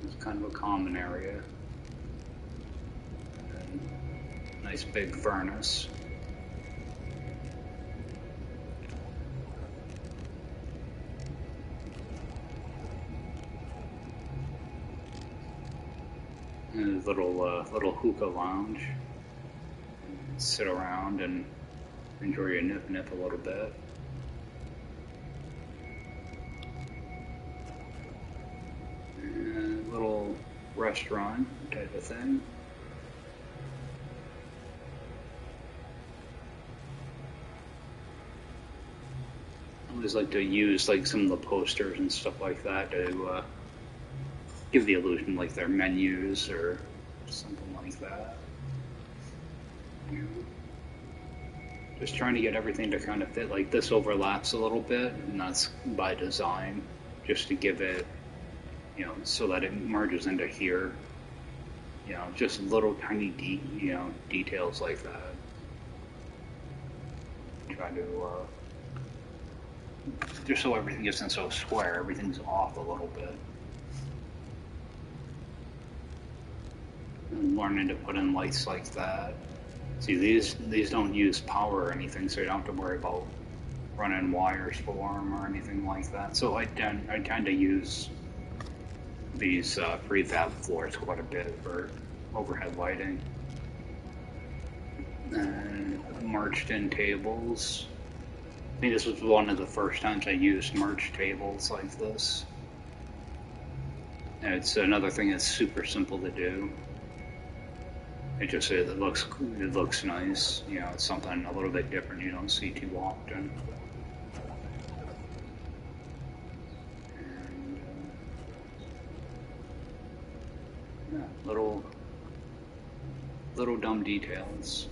It's kind of a common area. And nice big furnace. And a little hookah lounge. Sit around and enjoy your nip a little bit. And a little restaurant type of thing. always like to use like some of the posters and stuff like that to give the illusion like they're menus or something like that. You know, just trying to get everything to kind of fit. Like this overlaps a little bit, and that's by design, just to give it, so that it merges into here. Just little tiny details like that. Try to just so everything isn't so square, everything's off a little bit. And learning to put in lights like that. See, these don't use power or anything, so you don't have to worry about running wires for them or anything like that. So I tend to use these prefab floors quite a bit for overhead lighting. And merged in tables. I think this was one of the first times I used merged tables like this. And it's another thing that's super simple to do. It looks nice. It's something a little bit different you don't see too often. And yeah, little dumb details.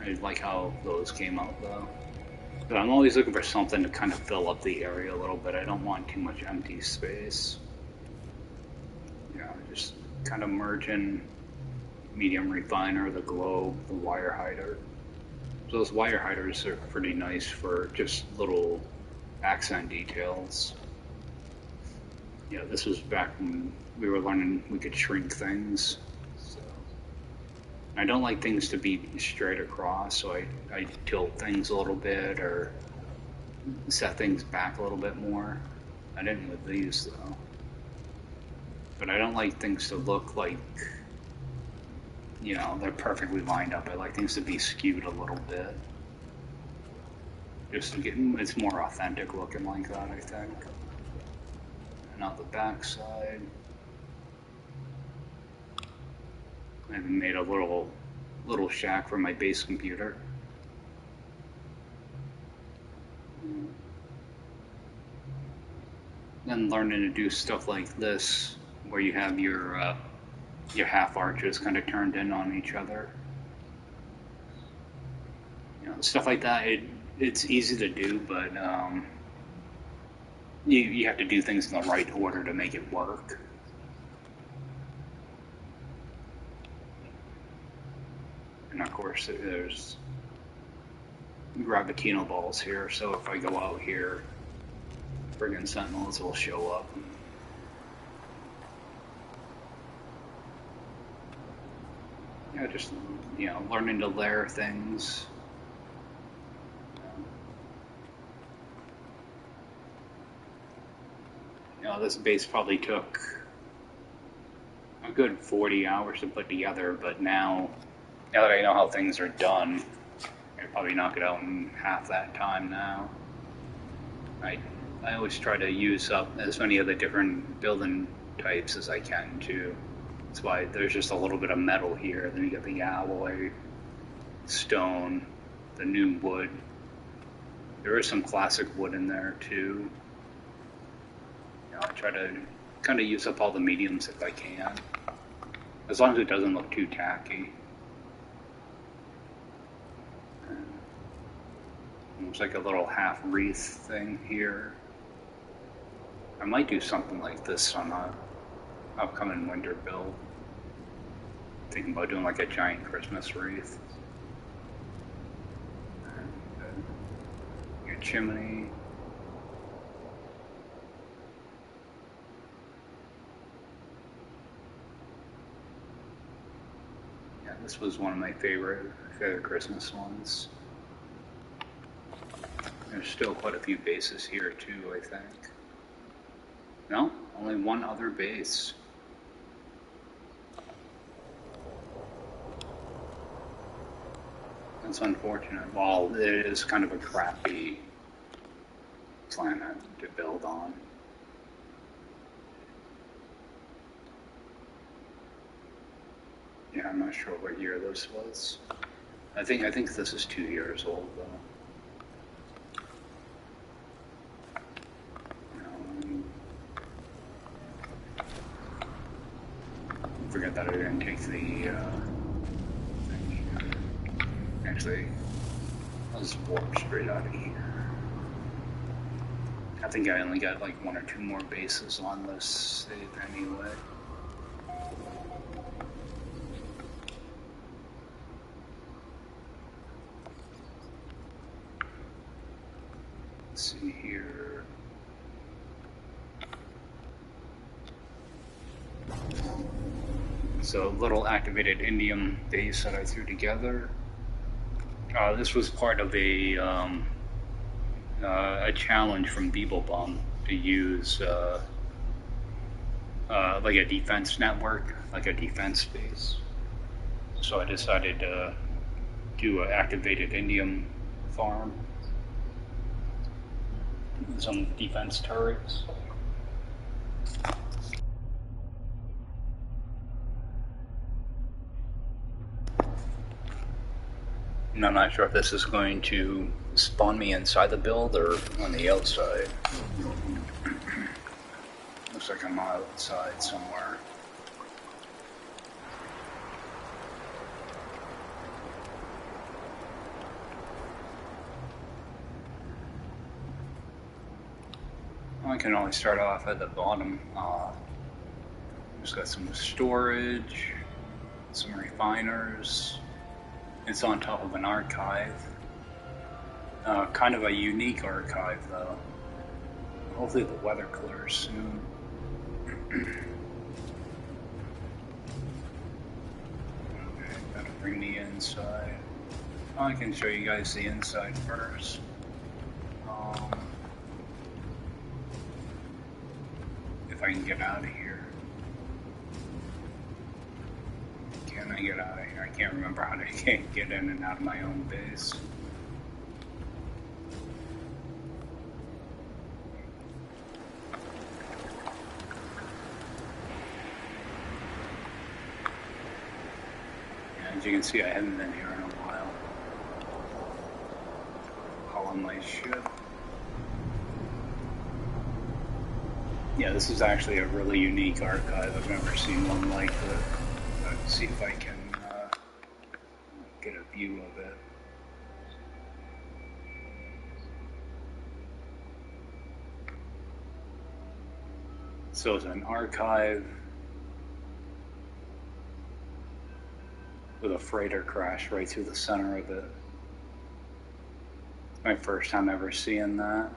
I like how those came out though. But I'm always looking for something to kind of fill up the area a little bit. I don't want too much empty space. Just kind of merge in medium refiner, the globe, the wire hider. So those wire hiders are pretty nice for just little accent details. This was back when we were learning we could shrink things. So I don't like things to be straight across, so I tilt things a little bit or set things back a little bit more. I didn't with these though. But I don't like things to look like, they're perfectly lined up. I like things to be skewed a little bit. Just to get, it's more authentic looking like that, I think. And on the back side, I've made a little shack for my base computer. Then learning to do stuff like this, where you have your half arches kind of turned in on each other. Stuff like that. It's easy to do, but you have to do things in the right order to make it work. And of course, there's gravitino balls here, so if I go out here, friggin' sentinels will show up. Just learning to layer things. This base probably took a good 40 hours to put together, but now that I know how things are done, I probably knock it out in half that time now. I always try to use up as many of the different building types as I can too. That's why there's just a little bit of metal here. Then you get the alloy, stone, the new wood. There is some classic wood in there too. I try to kind of use up all the mediums if I can, as long as it doesn't look too tacky. Looks like a little half wreath thing here. I might do something like this on a upcoming winter build. Thinking about doing like a giant Christmas wreath. And, your chimney. Yeah, this was one of my favorite Christmas ones. There's still quite a few bases here too, I think. No, only one other base. That's unfortunate. Well, it is kind of a crappy planet to build on. I'm not sure what year this was. I think this is 2 years old though. Forget that I didn't take the thing. Actually, I'll just warp straight out of here. I think I only got like 1 or 2 more bases on this save anyway. Let's see here. So, little activated indium base that I threw together. This was part of a challenge from Beeblebum to use like a defense network, like a defense base. So I decided to do an activated indium farm, some defense turrets. And I'm not sure if this is going to spawn me inside the build or on the outside. Looks like I'm outside somewhere. I can always start off at the bottom. Just got some storage, some refiners. It's on top of an archive. Kind of a unique archive, though. Hopefully the weather clears soon. Okay, gotta bring the inside. I can show you guys the inside first. If I can get out of here. Can I get out of here? I can't remember how to get in and out of my own base. As you can see, I haven't been here in a while. All on my ship. Yeah, this is actually a really unique archive. I've never seen one like it. Let's see if I can get a view of it. So it's an archive with a freighter crash right through the center of it. My first time ever seeing that.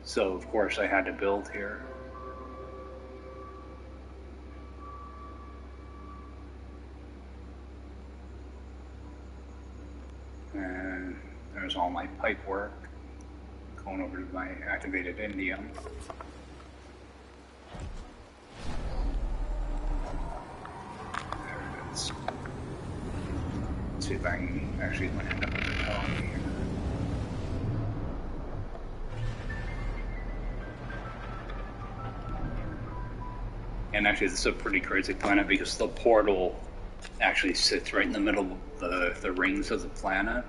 So of course I had to build here. And there's all my pipe work going over to my activated indium. There it is. Let's see if I can actually land up at the top here. And actually this is a pretty crazy planet because the portal actually sits right in the middle of the rings of the planet.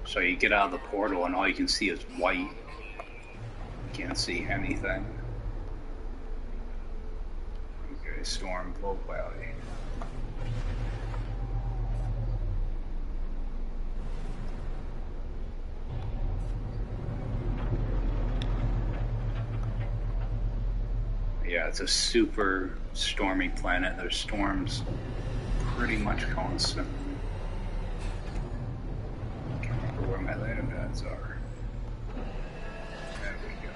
So you get out of the portal and all you can see is white. You can't see anything. Okay, storm Blow Valley. Yeah, it's a super stormy planet. There's storms pretty much constant. Can't remember where my landing pads are. There we go.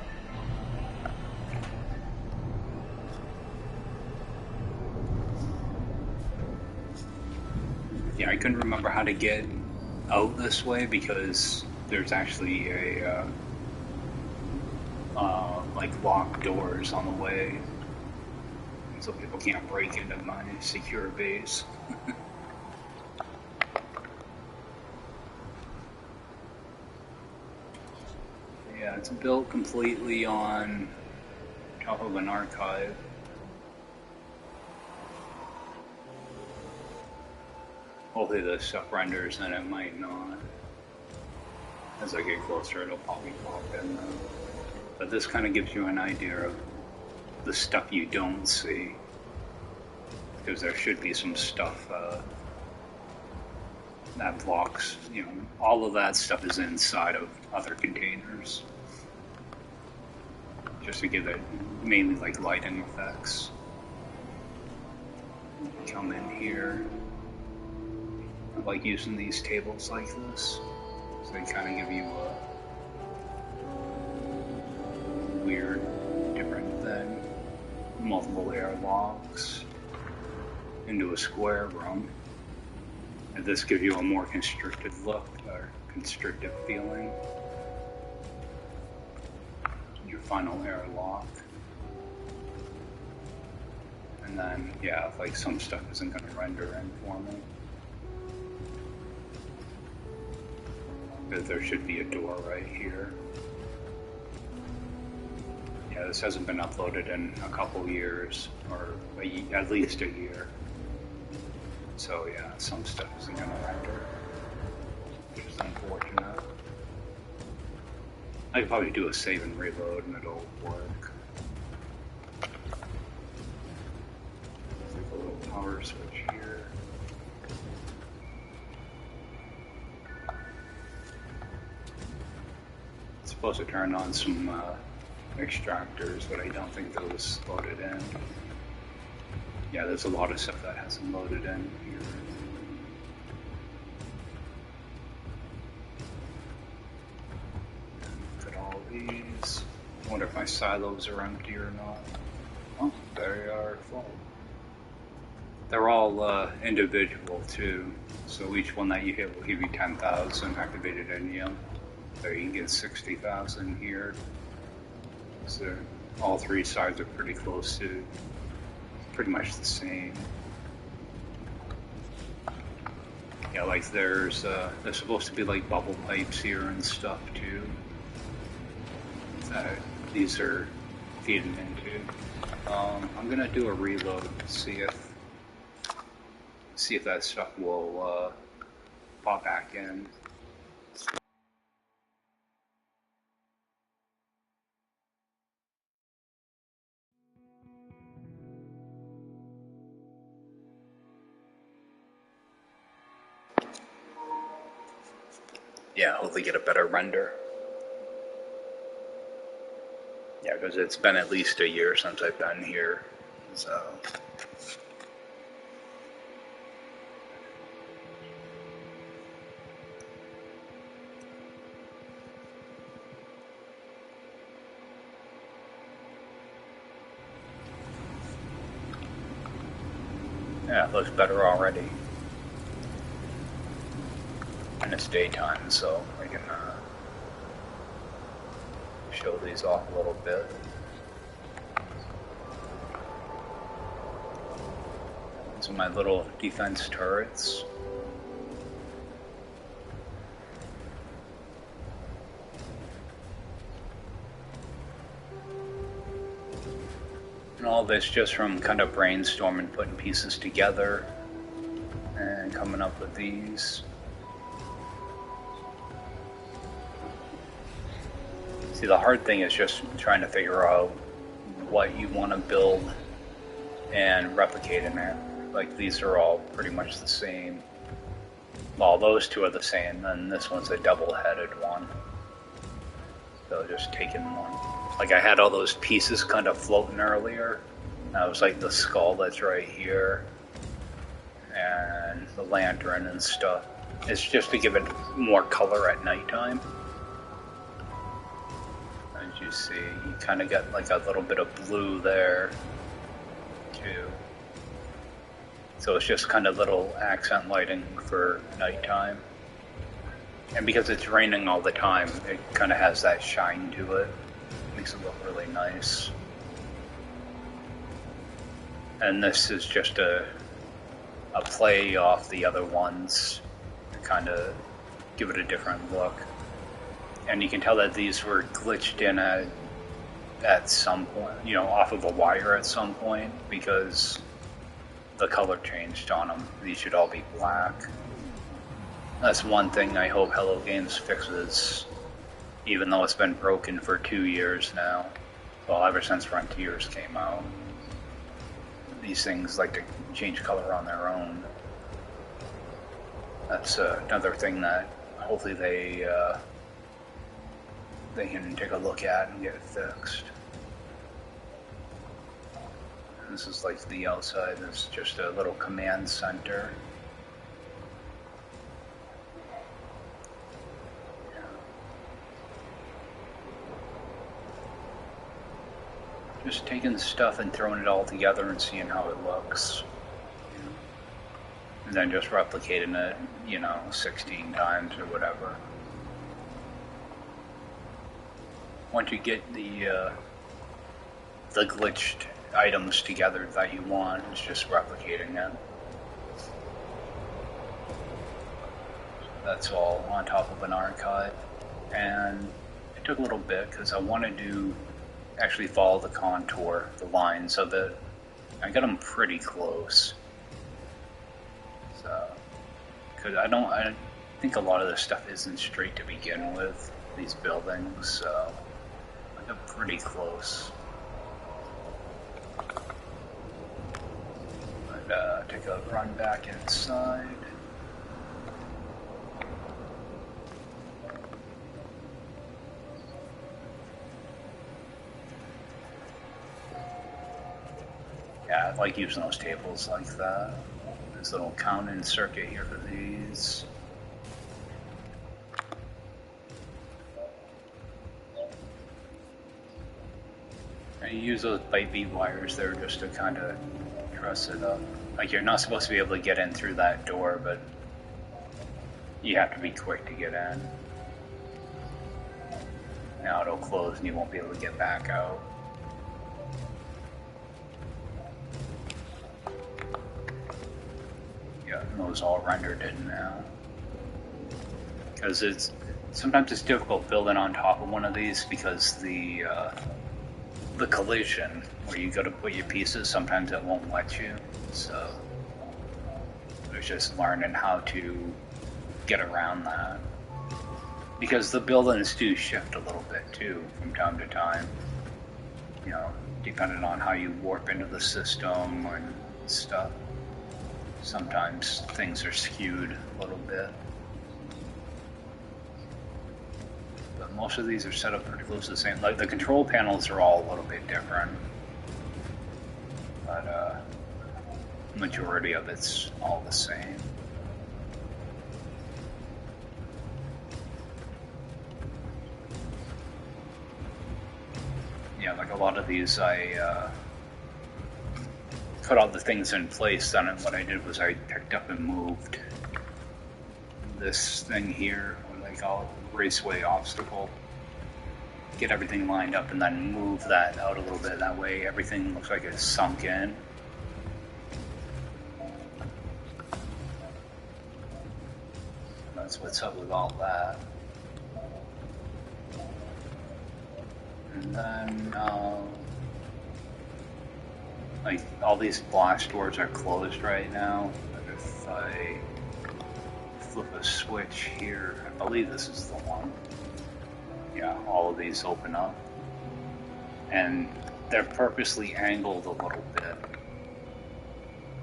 Yeah, I couldn't remember how to get out this way because there's actually a like locked doors on the way, so people can't break into my secure base. Yeah, it's built completely on top of an archive. Hopefully this stuff renders and it might not. As I get closer it'll probably pop in though. But this kind of gives you an idea of the stuff you don't see. because there should be some stuff that blocks, all of that stuff is inside of other containers. Just to give it mainly like lighting effects. Come in here. I like using these tables like this. So they kind of give you a weird, different thing. Multiple airlocks into a square room. And this gives you a more constricted look, or constrictive feeling. Your final airlock. And then, yeah, like some stuff isn't going to render in for me. But there should be a door right here. Yeah, this hasn't been uploaded in a couple years, or at least a year. So yeah, some stuff isn't going to render, which is unfortunate. I could probably do a save and reload and it'll work. There's a little power switch here. It's supposed to turn on some extractors, but I don't think those loaded in. Yeah, there's a lot of stuff that hasn't loaded in here. Look at all these. I wonder if my silos are empty or not. Oh, they are full. They're all individual too, so each one that you hit will give you 10,000 activated indium. There you can get 60,000 here. So all three sides are pretty close to pretty much the same. Yeah, like there's supposed to be like bubble pipes here and stuff too. That these are feeding into. I'm gonna do a reload to see if that stuff will pop back in. Yeah, hopefully get a better render. Yeah, because it's been at least a year since I've been here, so. Yeah, it looks better already. And it's daytime, so I can show these off a little bit. These are my little defense turrets. And all this just from kind of brainstorming, putting pieces together, and coming up with these. See, the hard thing is just trying to figure out what you want to build and replicate in there. Like, these are all pretty much the same. Well, those two are the same, and this one's a double-headed one. So just taking one. Like, I had all those pieces kind of floating earlier. That was like the skull that's right here. And the lantern and stuff. It's just to give it more color at nighttime. As you see, you kind of got like a little bit of blue there, too. So it's just kind of little accent lighting for nighttime. And because it's raining all the time, it kind of has that shine to it. Makes it look really nice. And this is just a play off the other ones to kind of give it a different look. And you can tell that these were glitched in at some point, off of a wire at some point, because the color changed on them. These should all be black. That's one thing I hope Hello Games fixes, even though it's been broken for 2 years now. Well, ever since Frontiers came out. these things like to change color on their own. That's another thing that hopefully they can take a look at and get it fixed. This is like the outside. It's just a little command center. Just taking stuff and throwing it all together and seeing how it looks. And then just replicating it, 16 times or whatever. Once you get the glitched items together that you want, it's just replicating it. That's all on top of an archive. And it took a little bit because I wanted to actually follow the contour, the lines of it. I got them pretty close. So, because I think a lot of this stuff isn't straight to begin with, these buildings, so I got pretty close. But take a run back inside. Yeah, I like using those tables like that. There's a little counting circuit here for these. And you use those byte V wires there just to kind of truss it up. Like, you're not supposed to be able to get in through that door, but you have to be quick to get in. Now it'll close and you won't be able to get back out. Yeah, those all rendered in now. Because sometimes it's difficult building on top of one of these because the collision where you go to put your pieces, sometimes it won't let you. So it's just learning how to get around that. Because the buildings do shift a little bit too from time to time. Depending on how you warp into the system and stuff. Sometimes things are skewed a little bit. But most of these are set up pretty close to the same. Like, the control panels are all a little bit different. But majority of it's all the same. Yeah, like a lot of these I put all the things in place, then what I did was I picked up and moved this thing here, what they call it, raceway obstacle. Get everything lined up and then move that out a little bit. That way everything looks like it's sunk in. That's what's up with all that. And then, like, all these blast doors are closed right now. But if I flip a switch here, I believe this is the one. Yeah, all of these open up. And they're purposely angled a little bit.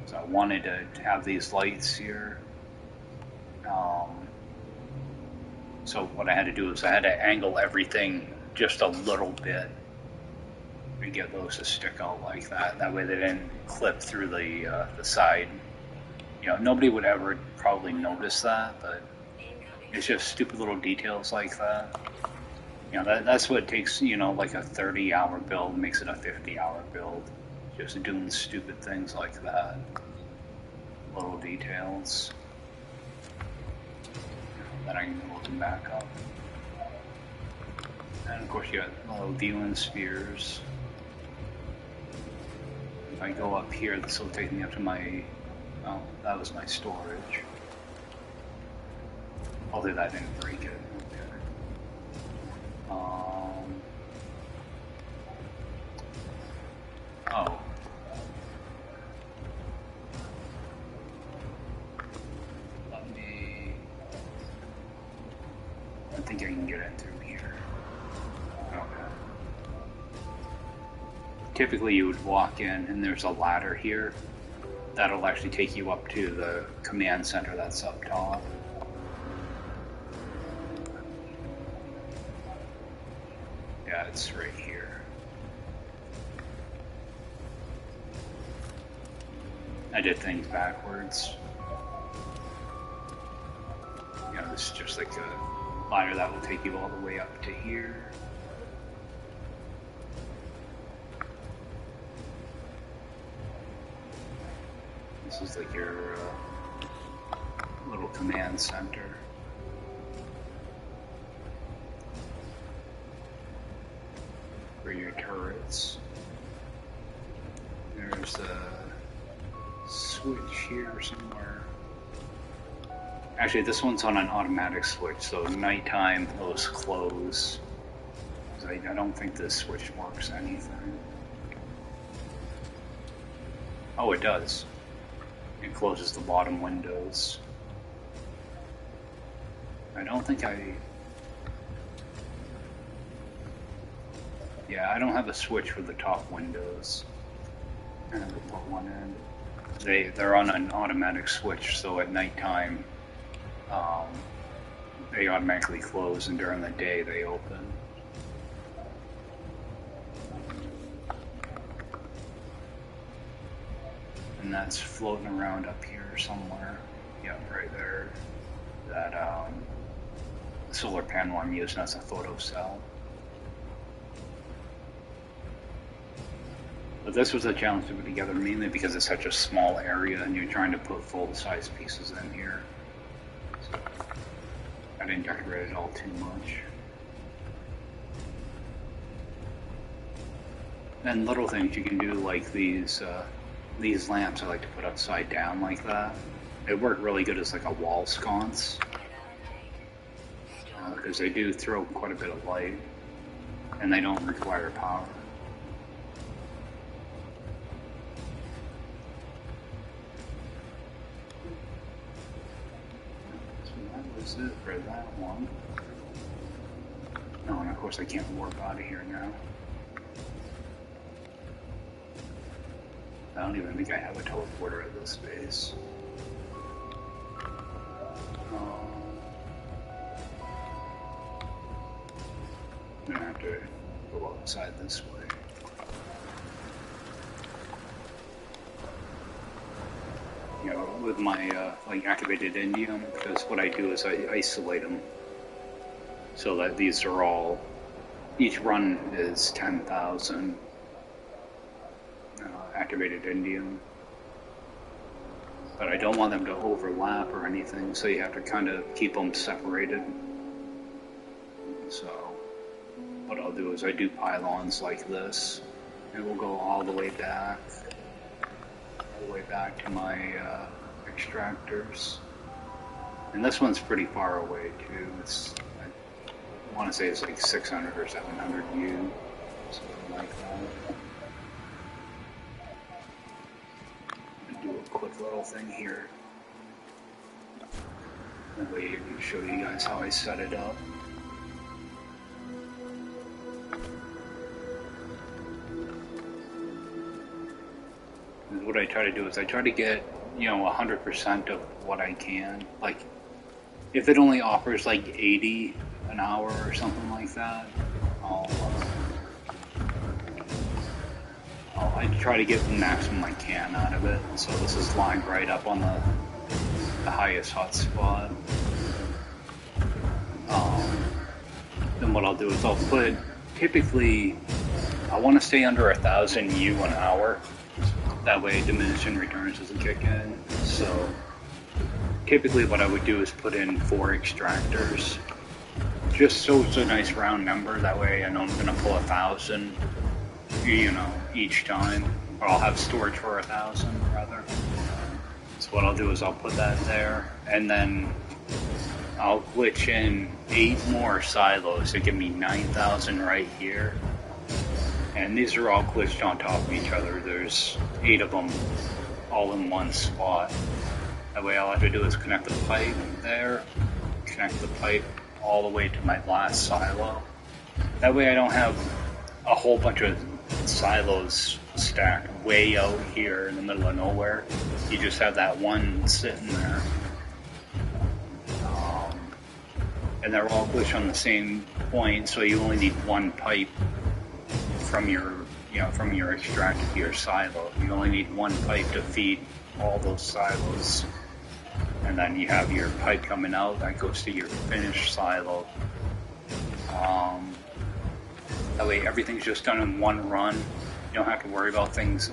So I wanted to have these lights here. So what I had to do is I had to angle everything just a little bit to get those to stick out like that. That way they didn't clip through the side. Nobody would ever probably notice that, but it's just stupid little details like that. That's what takes, like a 30-hour build makes it a 50-hour build. Just doing stupid things like that. Little details. Then I can look them back up. And of course you got little viewing spheres. If I go up here, this will take me up to my, well, that was my storage. Hopefully that didn't break it. Oh. I think I can get it through here. Okay. typically you would walk in and there's a ladder here that'll actually take you up to the command center that's up top. Yeah, it's right here. I did things backwards. You know, this is just like a ladder that will take you all the way up to here. This is like your little command center. For your turrets. There's a switch here somewhere. Actually, this one's on an automatic switch, so nighttime those close. I don't think this switch marks anything. Oh, it does. It closes the bottom windows. I don't think yeah, I don't have a switch for the top windows. I never put one in. They're on an automatic switch, so at nighttime, they automatically close, and during the day they open. And that's floating around up here somewhere. Yeah, right there. That solar panel I'm using as a photo cell. But this was a challenge to put together, mainly because it's such a small area and you're trying to put full-size pieces in here. So I didn't decorate it all too much. And little things you can do, like these lamps I like to put upside down like that. They work really good as like a wall sconce, because they do throw quite a bit of light and they don't require power. So that was it for that one. Oh, and of course I can't warp out of here now. I don't even think I have a teleporter at this base. I'm gonna have to go outside this way. You know, with my like activated indium, because what I do is I isolate them so that these are all, each run is 10,000 activated indium. But I don't want them to overlap or anything, so you have to kind of keep them separated. So what I'll do is I do pylons like this. It will go all the way back to my extractors. And this one's pretty far away too. I want to say it's like 600 or 700 U, something like that. Do a quick little thing here. That way I can show you guys how I set it up. And what I try to do is I try to get, 100% of what I can. Like, if it only offers like 80 an hour or something like that, I try to get the maximum I can out of it. So this is lined right up on the highest hot spot. Then what I'll do is I'll put, typically, I want to stay under 1,000 U an hour. That way diminishing returns doesn't kick in. So typically what I would do is put in 4 extractors. Just so it's a nice round number. That way I know I'm going to pull 1,000. Each time, or I'll have storage for 1,000 rather. So what I'll do is I'll put that there, and then I'll glitch in 8 more silos to give me 9,000 right here. And these are all glitched on top of each other. There's 8 of them all in one spot. That way all I have to do is connect the pipe there, connect the pipe all the way to my last silo. That way I don't have a whole bunch of silos stacked way out here in the middle of nowhere. You just have that one sitting there. And they're all pushed on the same point, so you only need one pipe from your extractor to your silo. You only need one pipe to feed all those silos. And then you have your pipe coming out that goes to your finished silo. That way everything's just done in one run. You don't have to worry about things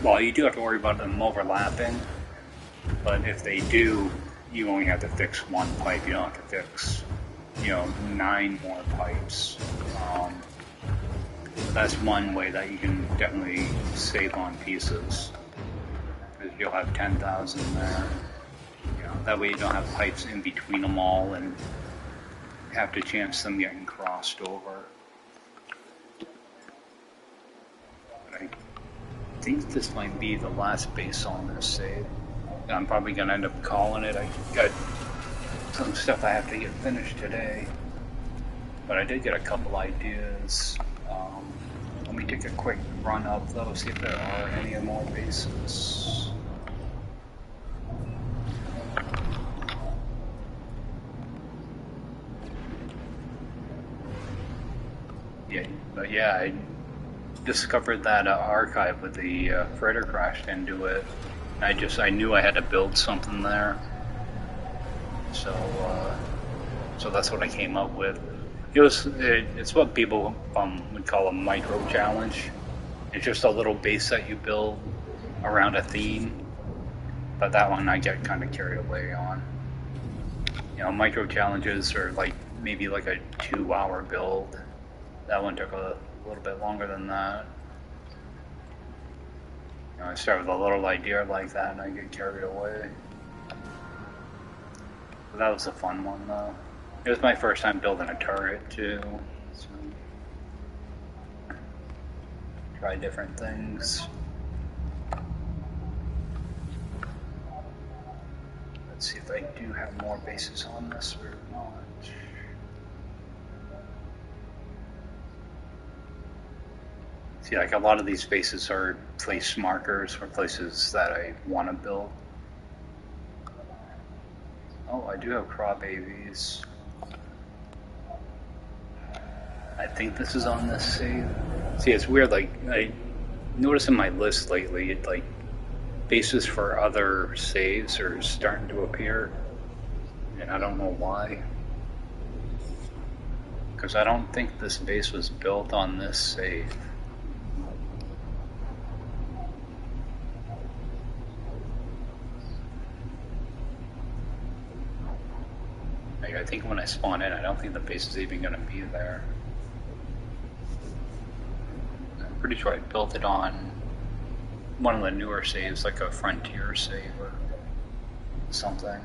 well, you do have to worry about them overlapping, but if they do, you only have to fix one pipe. You don't have to fix, 9 more pipes. That's one way that you can definitely save on pieces, because you'll have 10,000 there. That way you don't have pipes in between them all and have to chance them getting crossed over. I think this might be the last base on this save. I'm probably going to end up calling it. I got some stuff I have to get finished today, but I did get a couple ideas. Let me take a quick run up though, see if there are any more bases. Yeah, I discovered that archive with the freighter crashed into it. I knew I had to build something there, so that's what I came up with. It's what people would call a micro challenge. It's just a little base that you build around a theme, but that one I get kind of carried away on. Micro challenges are maybe like a 2-hour build. That one took a little bit longer than that. I start with a little idea like that and I get carried away. But that was a fun one though. It was my first time building a turret too. So try different things. Let's see if I do have more bases on this or not. See, a lot of these bases are place markers for places that I want to build. Oh, I do have crawbabies. I think this is on this save. See, it's weird, I noticed in my list lately, bases for other saves are starting to appear, and I don't know why. Because I don't think this base was built on this save. I think when I spawn in, I don't think the base is even going to be there. I'm pretty sure I built it on one of the newer saves, like a Frontier save or something.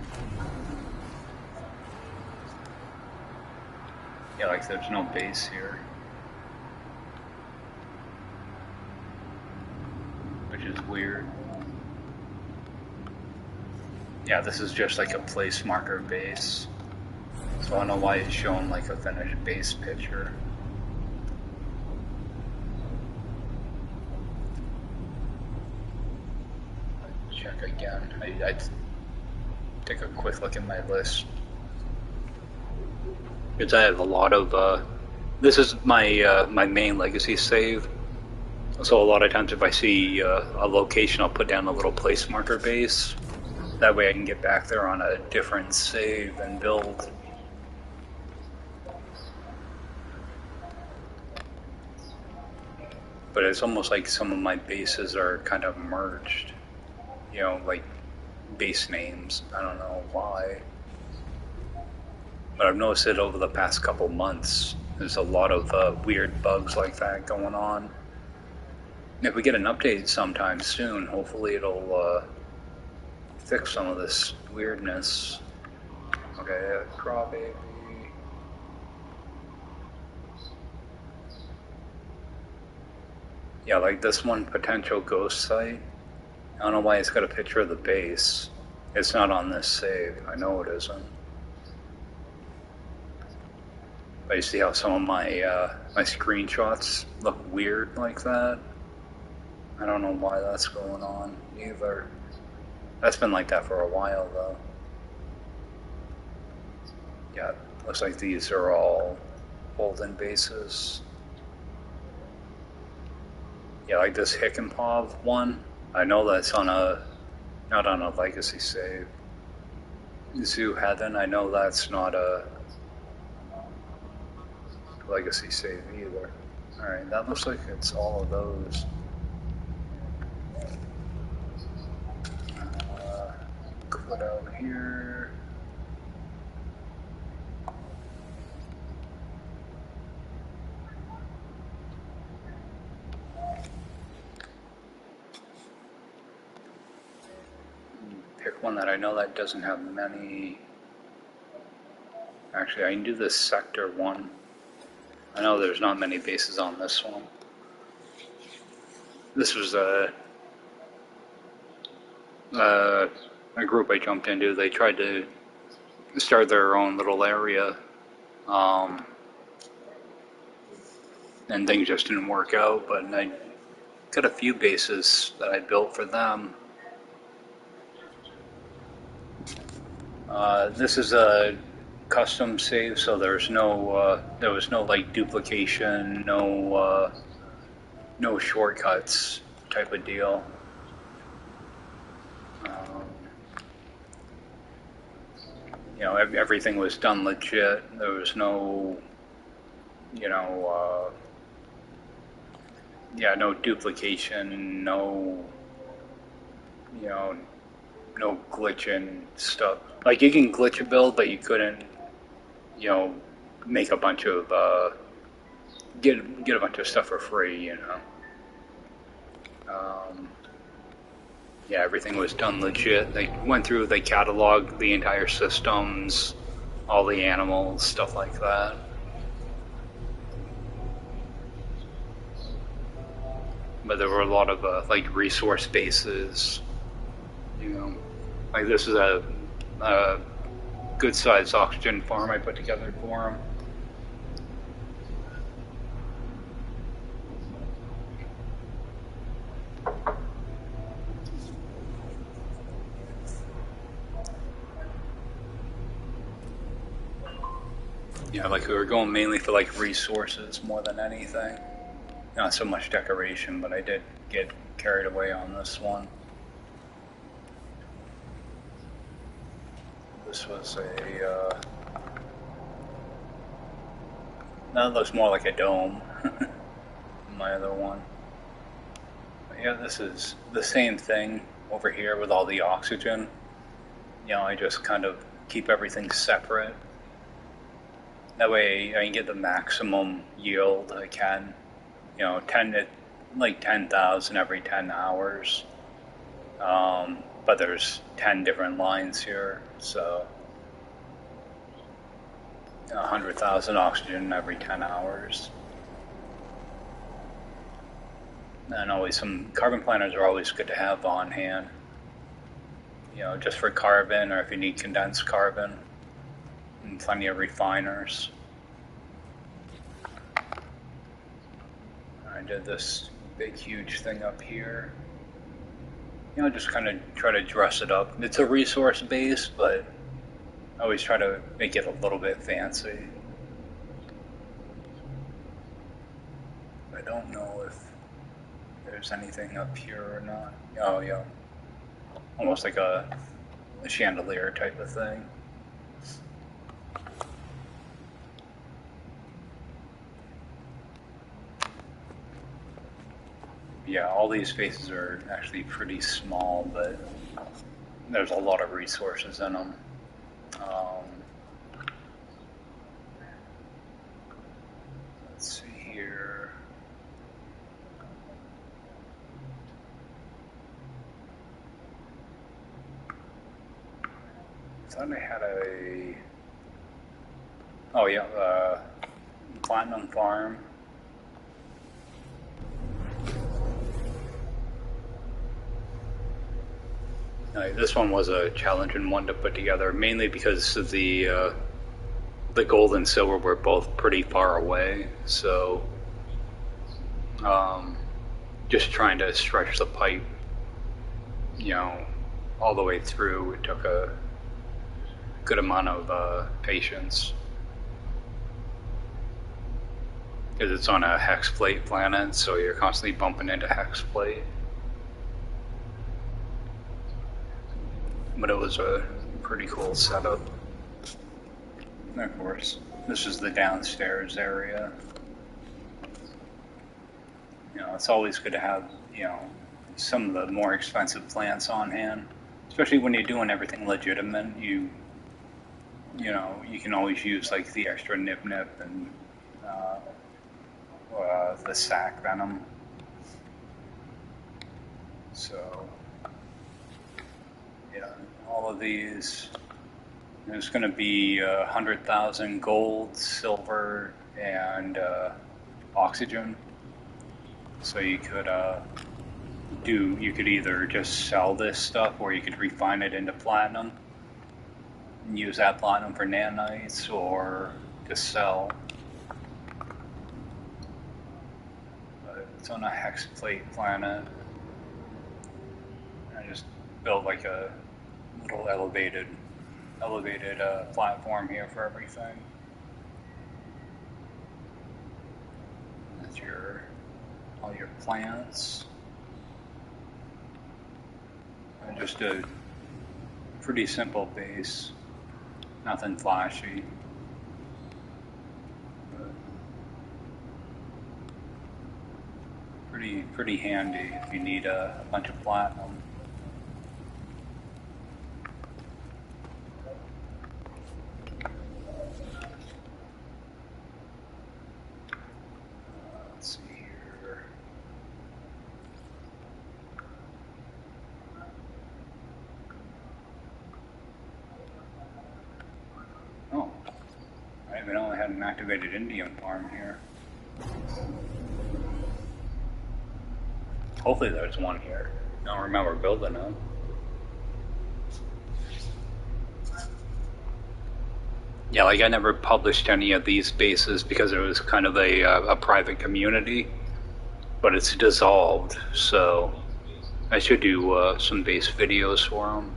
Yeah, there's no base here. Which is weird. Yeah, this is just a place marker base. So I don't know why it's showing a finished base picture. Check again. I'd take a quick look at my list. Because I have a lot of, this is my my main legacy save. So a lot of times if I see a location, I'll put down a little place marker base. That way I can get back there on a different save and build. But it's almost like some of my bases are kind of merged. Base names. I don't know why. But I've noticed it over the past couple months. There's a lot of weird bugs like that going on. If we get an update sometime soon, hopefully it'll fix some of this weirdness. Okay, crawbaby. Yeah, this one potential ghost site. I don't know why it's got a picture of the base. It's not on this save. I know it isn't. I see how some of my screenshots look weird like that. I don't know why that's going on either. That's been like that for a while though. Yeah, looks like these are all Holden bases. Yeah, like this Hickenpov one. I know that's on not on a legacy save. Zoo Heaven, I know that's not a legacy save either. Alright, that looks like it's all of those. Quit out here. Pick one that I know that doesn't have many. Actually, I can do this sector one. I know there's not many bases on this one. This was a group I jumped into. They tried to start their own little area, and things just didn't work out. But I got a few bases that I built for them. This is a custom save, so there's no there was no like duplication, no shortcuts type of deal. You know, everything was done legit. There was no, you know, yeah, no duplication, no, you know, no glitching stuff. Like you can glitch a build, but you couldn't, you know, make a bunch of get a bunch of stuff for free, you know. Yeah, everything was done legit. They went through, they cataloged the entire systems, all the animals, stuff like that. But there were a lot of like resource bases, you know. Like this is a good sized oxygen farm I put together for them. Yeah, like we were going mainly for like resources more than anything. Not so much decoration, but I did get carried away on this one. This was a that looks more like a dome. My other one. But yeah, this is the same thing over here with all the oxygen. You know, I just kind of keep everything separate. That way I can get the maximum yield I can. You know, like 10,000 every 10 hours. But there's 10 different lines here, so 100,000 oxygen every 10 hours. And always some carbon planners are always good to have on hand. You know, just for carbon, or if you need condensed carbon, and plenty of refiners. I did this big, huge thing up here. You know, just kind of try to dress it up. It's a resource base, but I always try to make it a little bit fancy. I don't know if there's anything up here or not. Oh, yeah. Almost like a chandelier type of thing. Yeah, all these spaces are actually pretty small, but there's a lot of resources in them. Let's see here. I thought I had a... Oh yeah, Platinum Farm. This one was a challenging one to put together, mainly because of the the gold and silver were both pretty far away, so um, just trying to stretch the pipe, you know, all the way through, it took a good amount of patience. Because it's on a hex plate planet, so you're constantly bumping into hex plate. But it was a pretty cool setup. And of course, this is the downstairs area. You know, it's always good to have, you know, some of the more expensive plants on hand, especially when you're doing everything legitimate. You know, you can always use like the extra nip and the sac venom. So, yeah, all of these. There's going to be 100,000 gold, silver, and oxygen. So you could you could either just sell this stuff, or you could refine it into platinum and use that platinum for nanites, or just sell. But it's on a hex plate planet. I just built like a little elevated platform here for everything. That's all your plants. And just a pretty simple base, nothing flashy. But pretty handy if you need a bunch of platinum. An activated indium farm here. Hopefully there's one here. I don't remember building it. Yeah, like I never published any of these bases because it was kind of a private community, but it's dissolved, so I should do some base videos for them.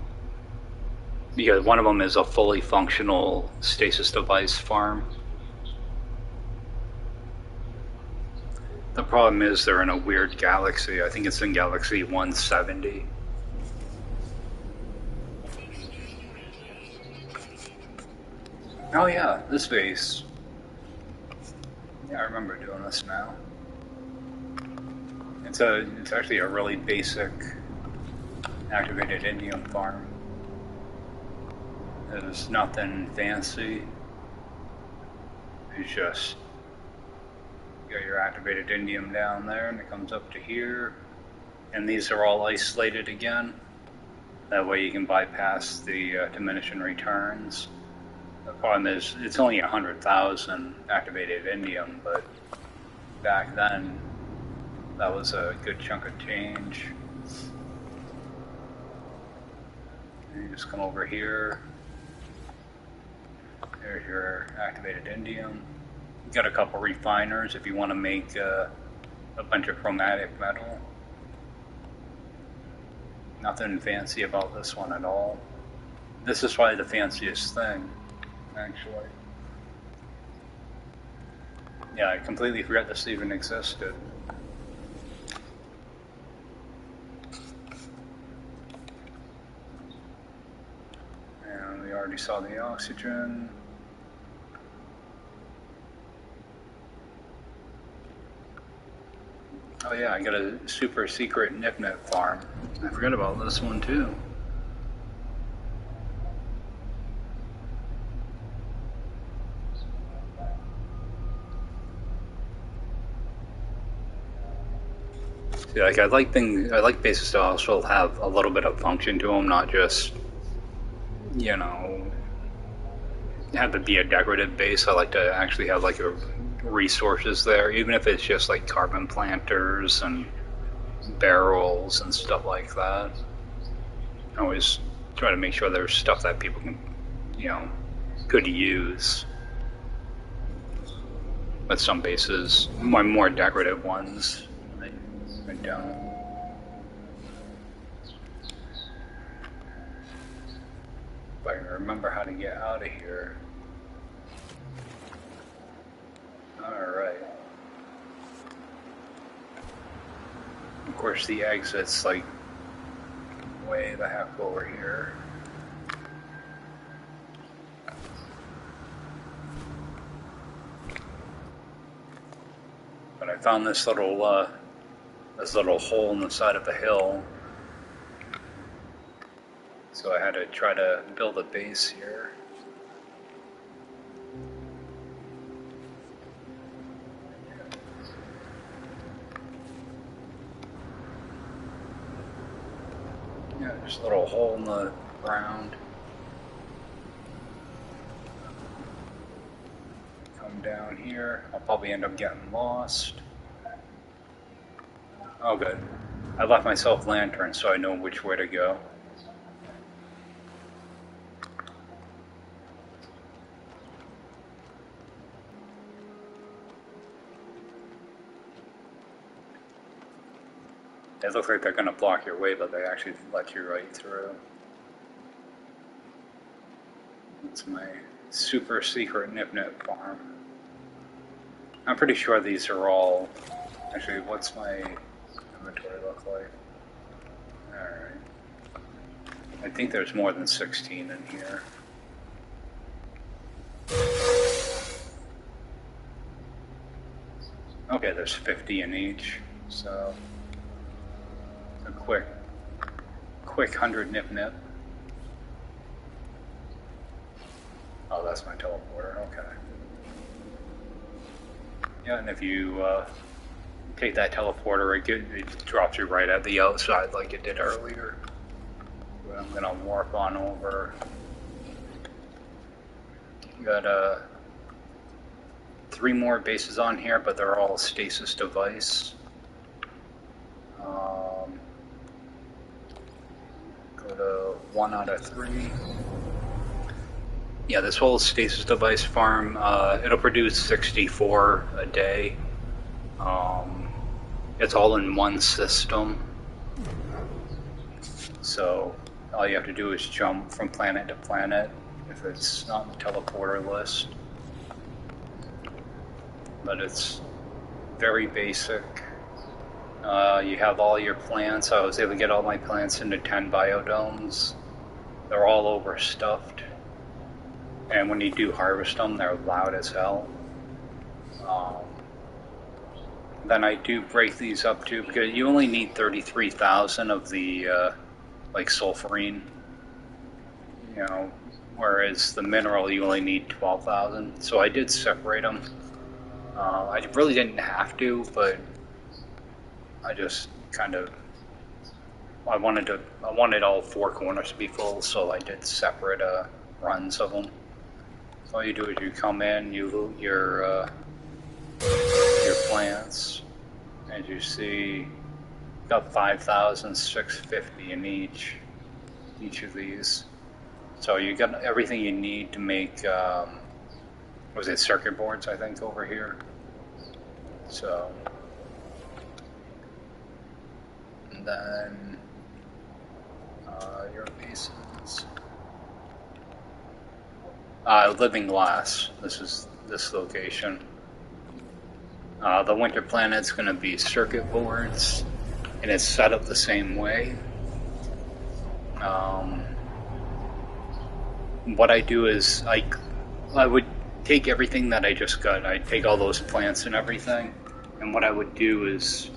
Because one of them is a fully functional stasis device farm. The problem is they're in a weird galaxy. I think it's in Galaxy 170. Oh yeah, this base. Yeah, I remember doing this now. It's actually a really basic activated indium farm. There's nothing fancy. It's just you got your activated indium down there, and it comes up to here. And these are all isolated again. That way you can bypass the diminishing returns. The problem is it's only 100,000 activated indium, but back then that was a good chunk of change. And you just come over here. There's your activated indium. You got a couple refiners if you want to make a bunch of chromatic metal. Nothing fancy about this one at all. This is probably the fanciest thing, actually. Yeah, I completely forgot this even existed. And we already saw the oxygen. Oh yeah, I got a super secret Nipnet farm. I forgot about this one too. See, like I like bases to also have a little bit of function to them, not just, you know, have it be a decorative base. I like to actually have like resources there, even if it's just like carbon planters and barrels and stuff like that. I always try to make sure there's stuff that people can, you know, could use. But some bases, my more decorative ones, I don't. If I can remember how to get out of here. Alright. Of course the exit's like way the heck over here. But I found this little hole in the side of a hill. So I had to try to build a base here. Yeah, just a little hole in the ground. Come down here. I'll probably end up getting lost. Oh good. I left myself lanterns so I know which way to go. They look like they're going to block your way, but they actually let you right through. It's my super secret Nip-Nip farm. I'm pretty sure these are all... Actually, what's my inventory look like? Alright. I think there's more than 16 in here. Okay, there's 50 in each, so... A quick 100 Nip-Nip. Oh, that's my teleporter, okay. Yeah, and if you take that teleporter, it drops you right at the outside like it did earlier. But I'm gonna warp on over. Got 3 more bases on here, but they're all stasis device. Go to 1 out of 3. Yeah, this whole stasis device farm, it'll produce 64 a day. It's all in one system. So all you have to do is jump from planet to planet if it's not on the teleporter list. But it's very basic. You have all your plants. I was able to get all my plants into 10 biodomes. They're all overstuffed. And when you do harvest them, they're loud as hell. Then I do break these up too, because you only need 33,000 of the like sulfurine, you know, whereas the mineral you only need 12,000. So I did separate them. I really didn't have to, but I just kind of I wanted all 4 corners to be full, so I did separate runs of them. So all you do is you come in, you loot your plants, as you see, got 5,650 in each of these. So you got everything you need to make, was it circuit boards, I think, over here. So, and then your bases. Living Glass, this is this location. The winter planet's going to be circuit boards, and it's set up the same way. What I do is I would take everything that I just got. I'd take all those plants and everything, and what I would do is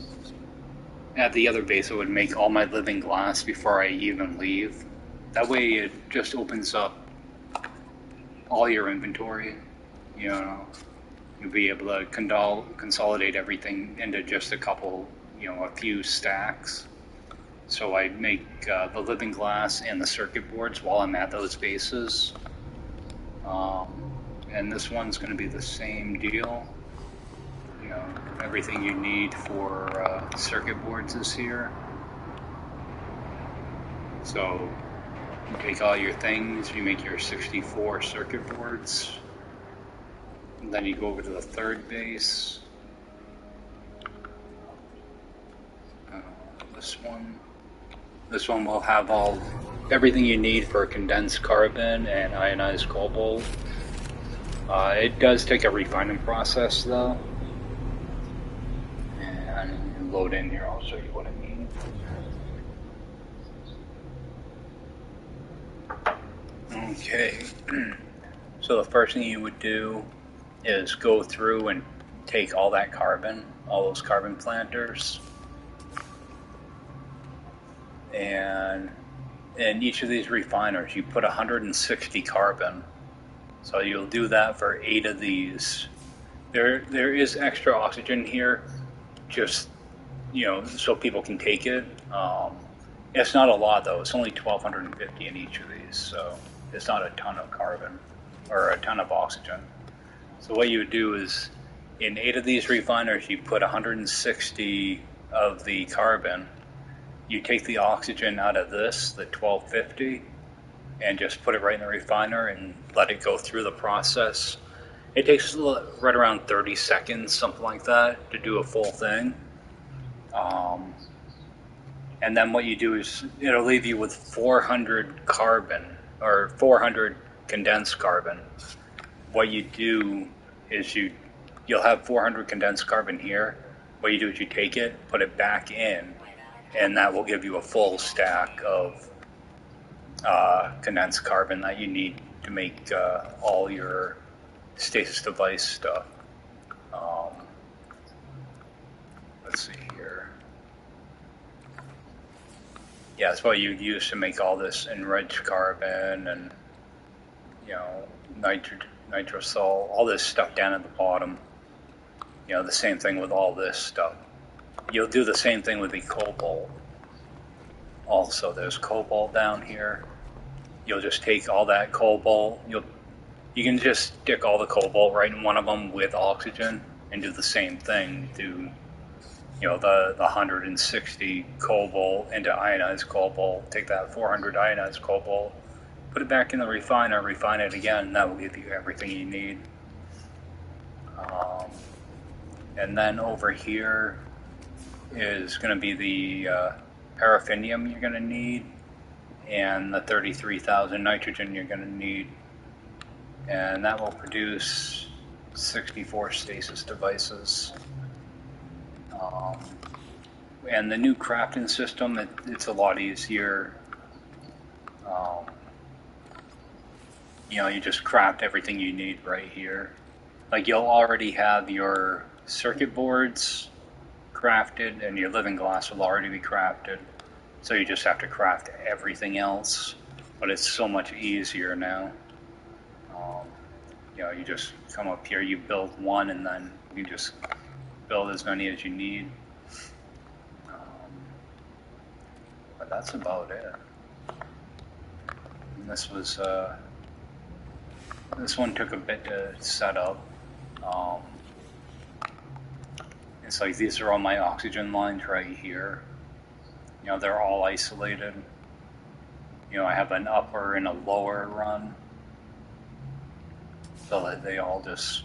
at the other base I would make all my living glass before I even leave. That way it just opens up all your inventory, you know. You'll be able to consolidate everything into just a couple, you know, a few stacks. So I make the living glass and the circuit boards while I'm at those bases. And this one's going to be the same deal. You know, everything you need for circuit boards is here. So you take all your things, you make your 64 circuit boards. And then you go over to the third base. This one. This one will have everything you need for condensed carbon and ionized cobalt. It does take a refining process though. And load in here, I'll show you what I mean. Okay, so the first thing you would do is go through and take all that carbon, all those carbon planters, and in each of these refiners you put 160 carbon. So you'll do that for 8 of these. There is extra oxygen here, just so people can take it. It's not a lot though. It's only 1,250 in each of these, so it's not a ton of carbon or a ton of oxygen. So what you would do is, in 8 of these refiners, you put 160 of the carbon. You take the oxygen out of this, the 1,250, and just put it right in the refiner and let it go through the process. It takes right around 30 seconds, something like that, to do a full thing. And then what you do is it'll leave you with 400 carbon, or 400 condensed carbon. What you do is you'll have 400 condensed carbon here. What you do is you take it, put it back in, and that will give you a full stack of condensed carbon that you need to make all your stasis device stuff. Let's see here. Yeah, that's what you'd use to make all this enriched carbon and nitrosol, all this stuff down at the bottom. The same thing with all this stuff. You'll do the same thing with the cobalt. Also, there's cobalt down here. You'll just take all that cobalt. You can just stick all the cobalt right in one of them with oxygen and do the same thing. Do the 160 cobalt into ionized cobalt. Take that 400 ionized cobalt, put it back in the refiner, refine it again, and that will give you everything you need. And then over here is going to be the paraffinium you're going to need, and the 33,000 nitrogen you're going to need, and that will produce 64 stasis devices. And the new crafting system, it's a lot easier. You just craft everything you need right here. Like, you'll already have your circuit boards crafted, and your living glass will already be crafted. So you just have to craft everything else, but it's so much easier now. You just come up here, you build one, and then you just build as many as you need. But that's about it. And this one took a bit to set up. It's like these are all my oxygen lines right here. They're all isolated. I have an upper and a lower run, so that they all just,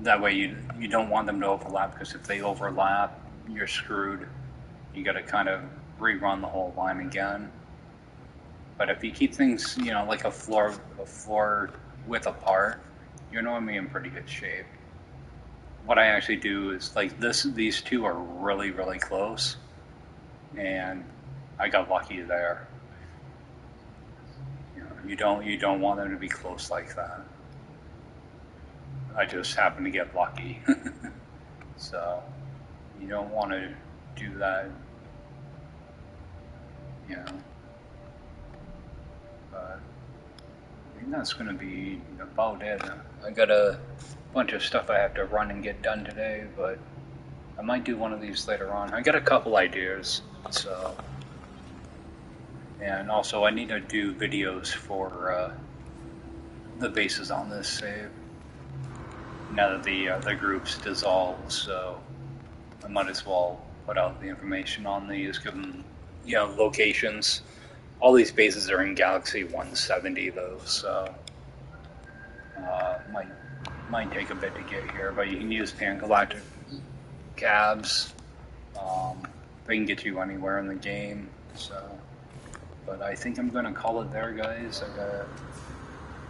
that way you don't want them to overlap, because if they overlap, you're screwed. You got to kind of rerun the whole line again. But if you keep things, like a floor width apart, you're normally in pretty good shape. What I actually do is, like, these two are really, really close, and I got lucky there. You don't want them to be close like that. I just happen to get lucky. So you don't want to do that, but I think that's going to be about it. I got a bunch of stuff I have to run and get done today, but I might do one of these later on. I got a couple ideas, so. And also I need to do videos for the bases on this save. Now that the group's dissolved, so I might as well put out the information on these, give them, locations. All these bases are in Galaxy 170 though, so might take a bit to get here, but you can use Pan Galactic cabs. They can get you anywhere in the game. So, but I think I'm gonna call it there, guys.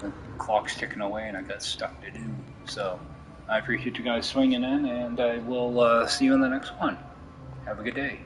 The clock's ticking away, and I got stuff to do. So, I appreciate you guys swinging in, and I will see you in the next one. Have a good day.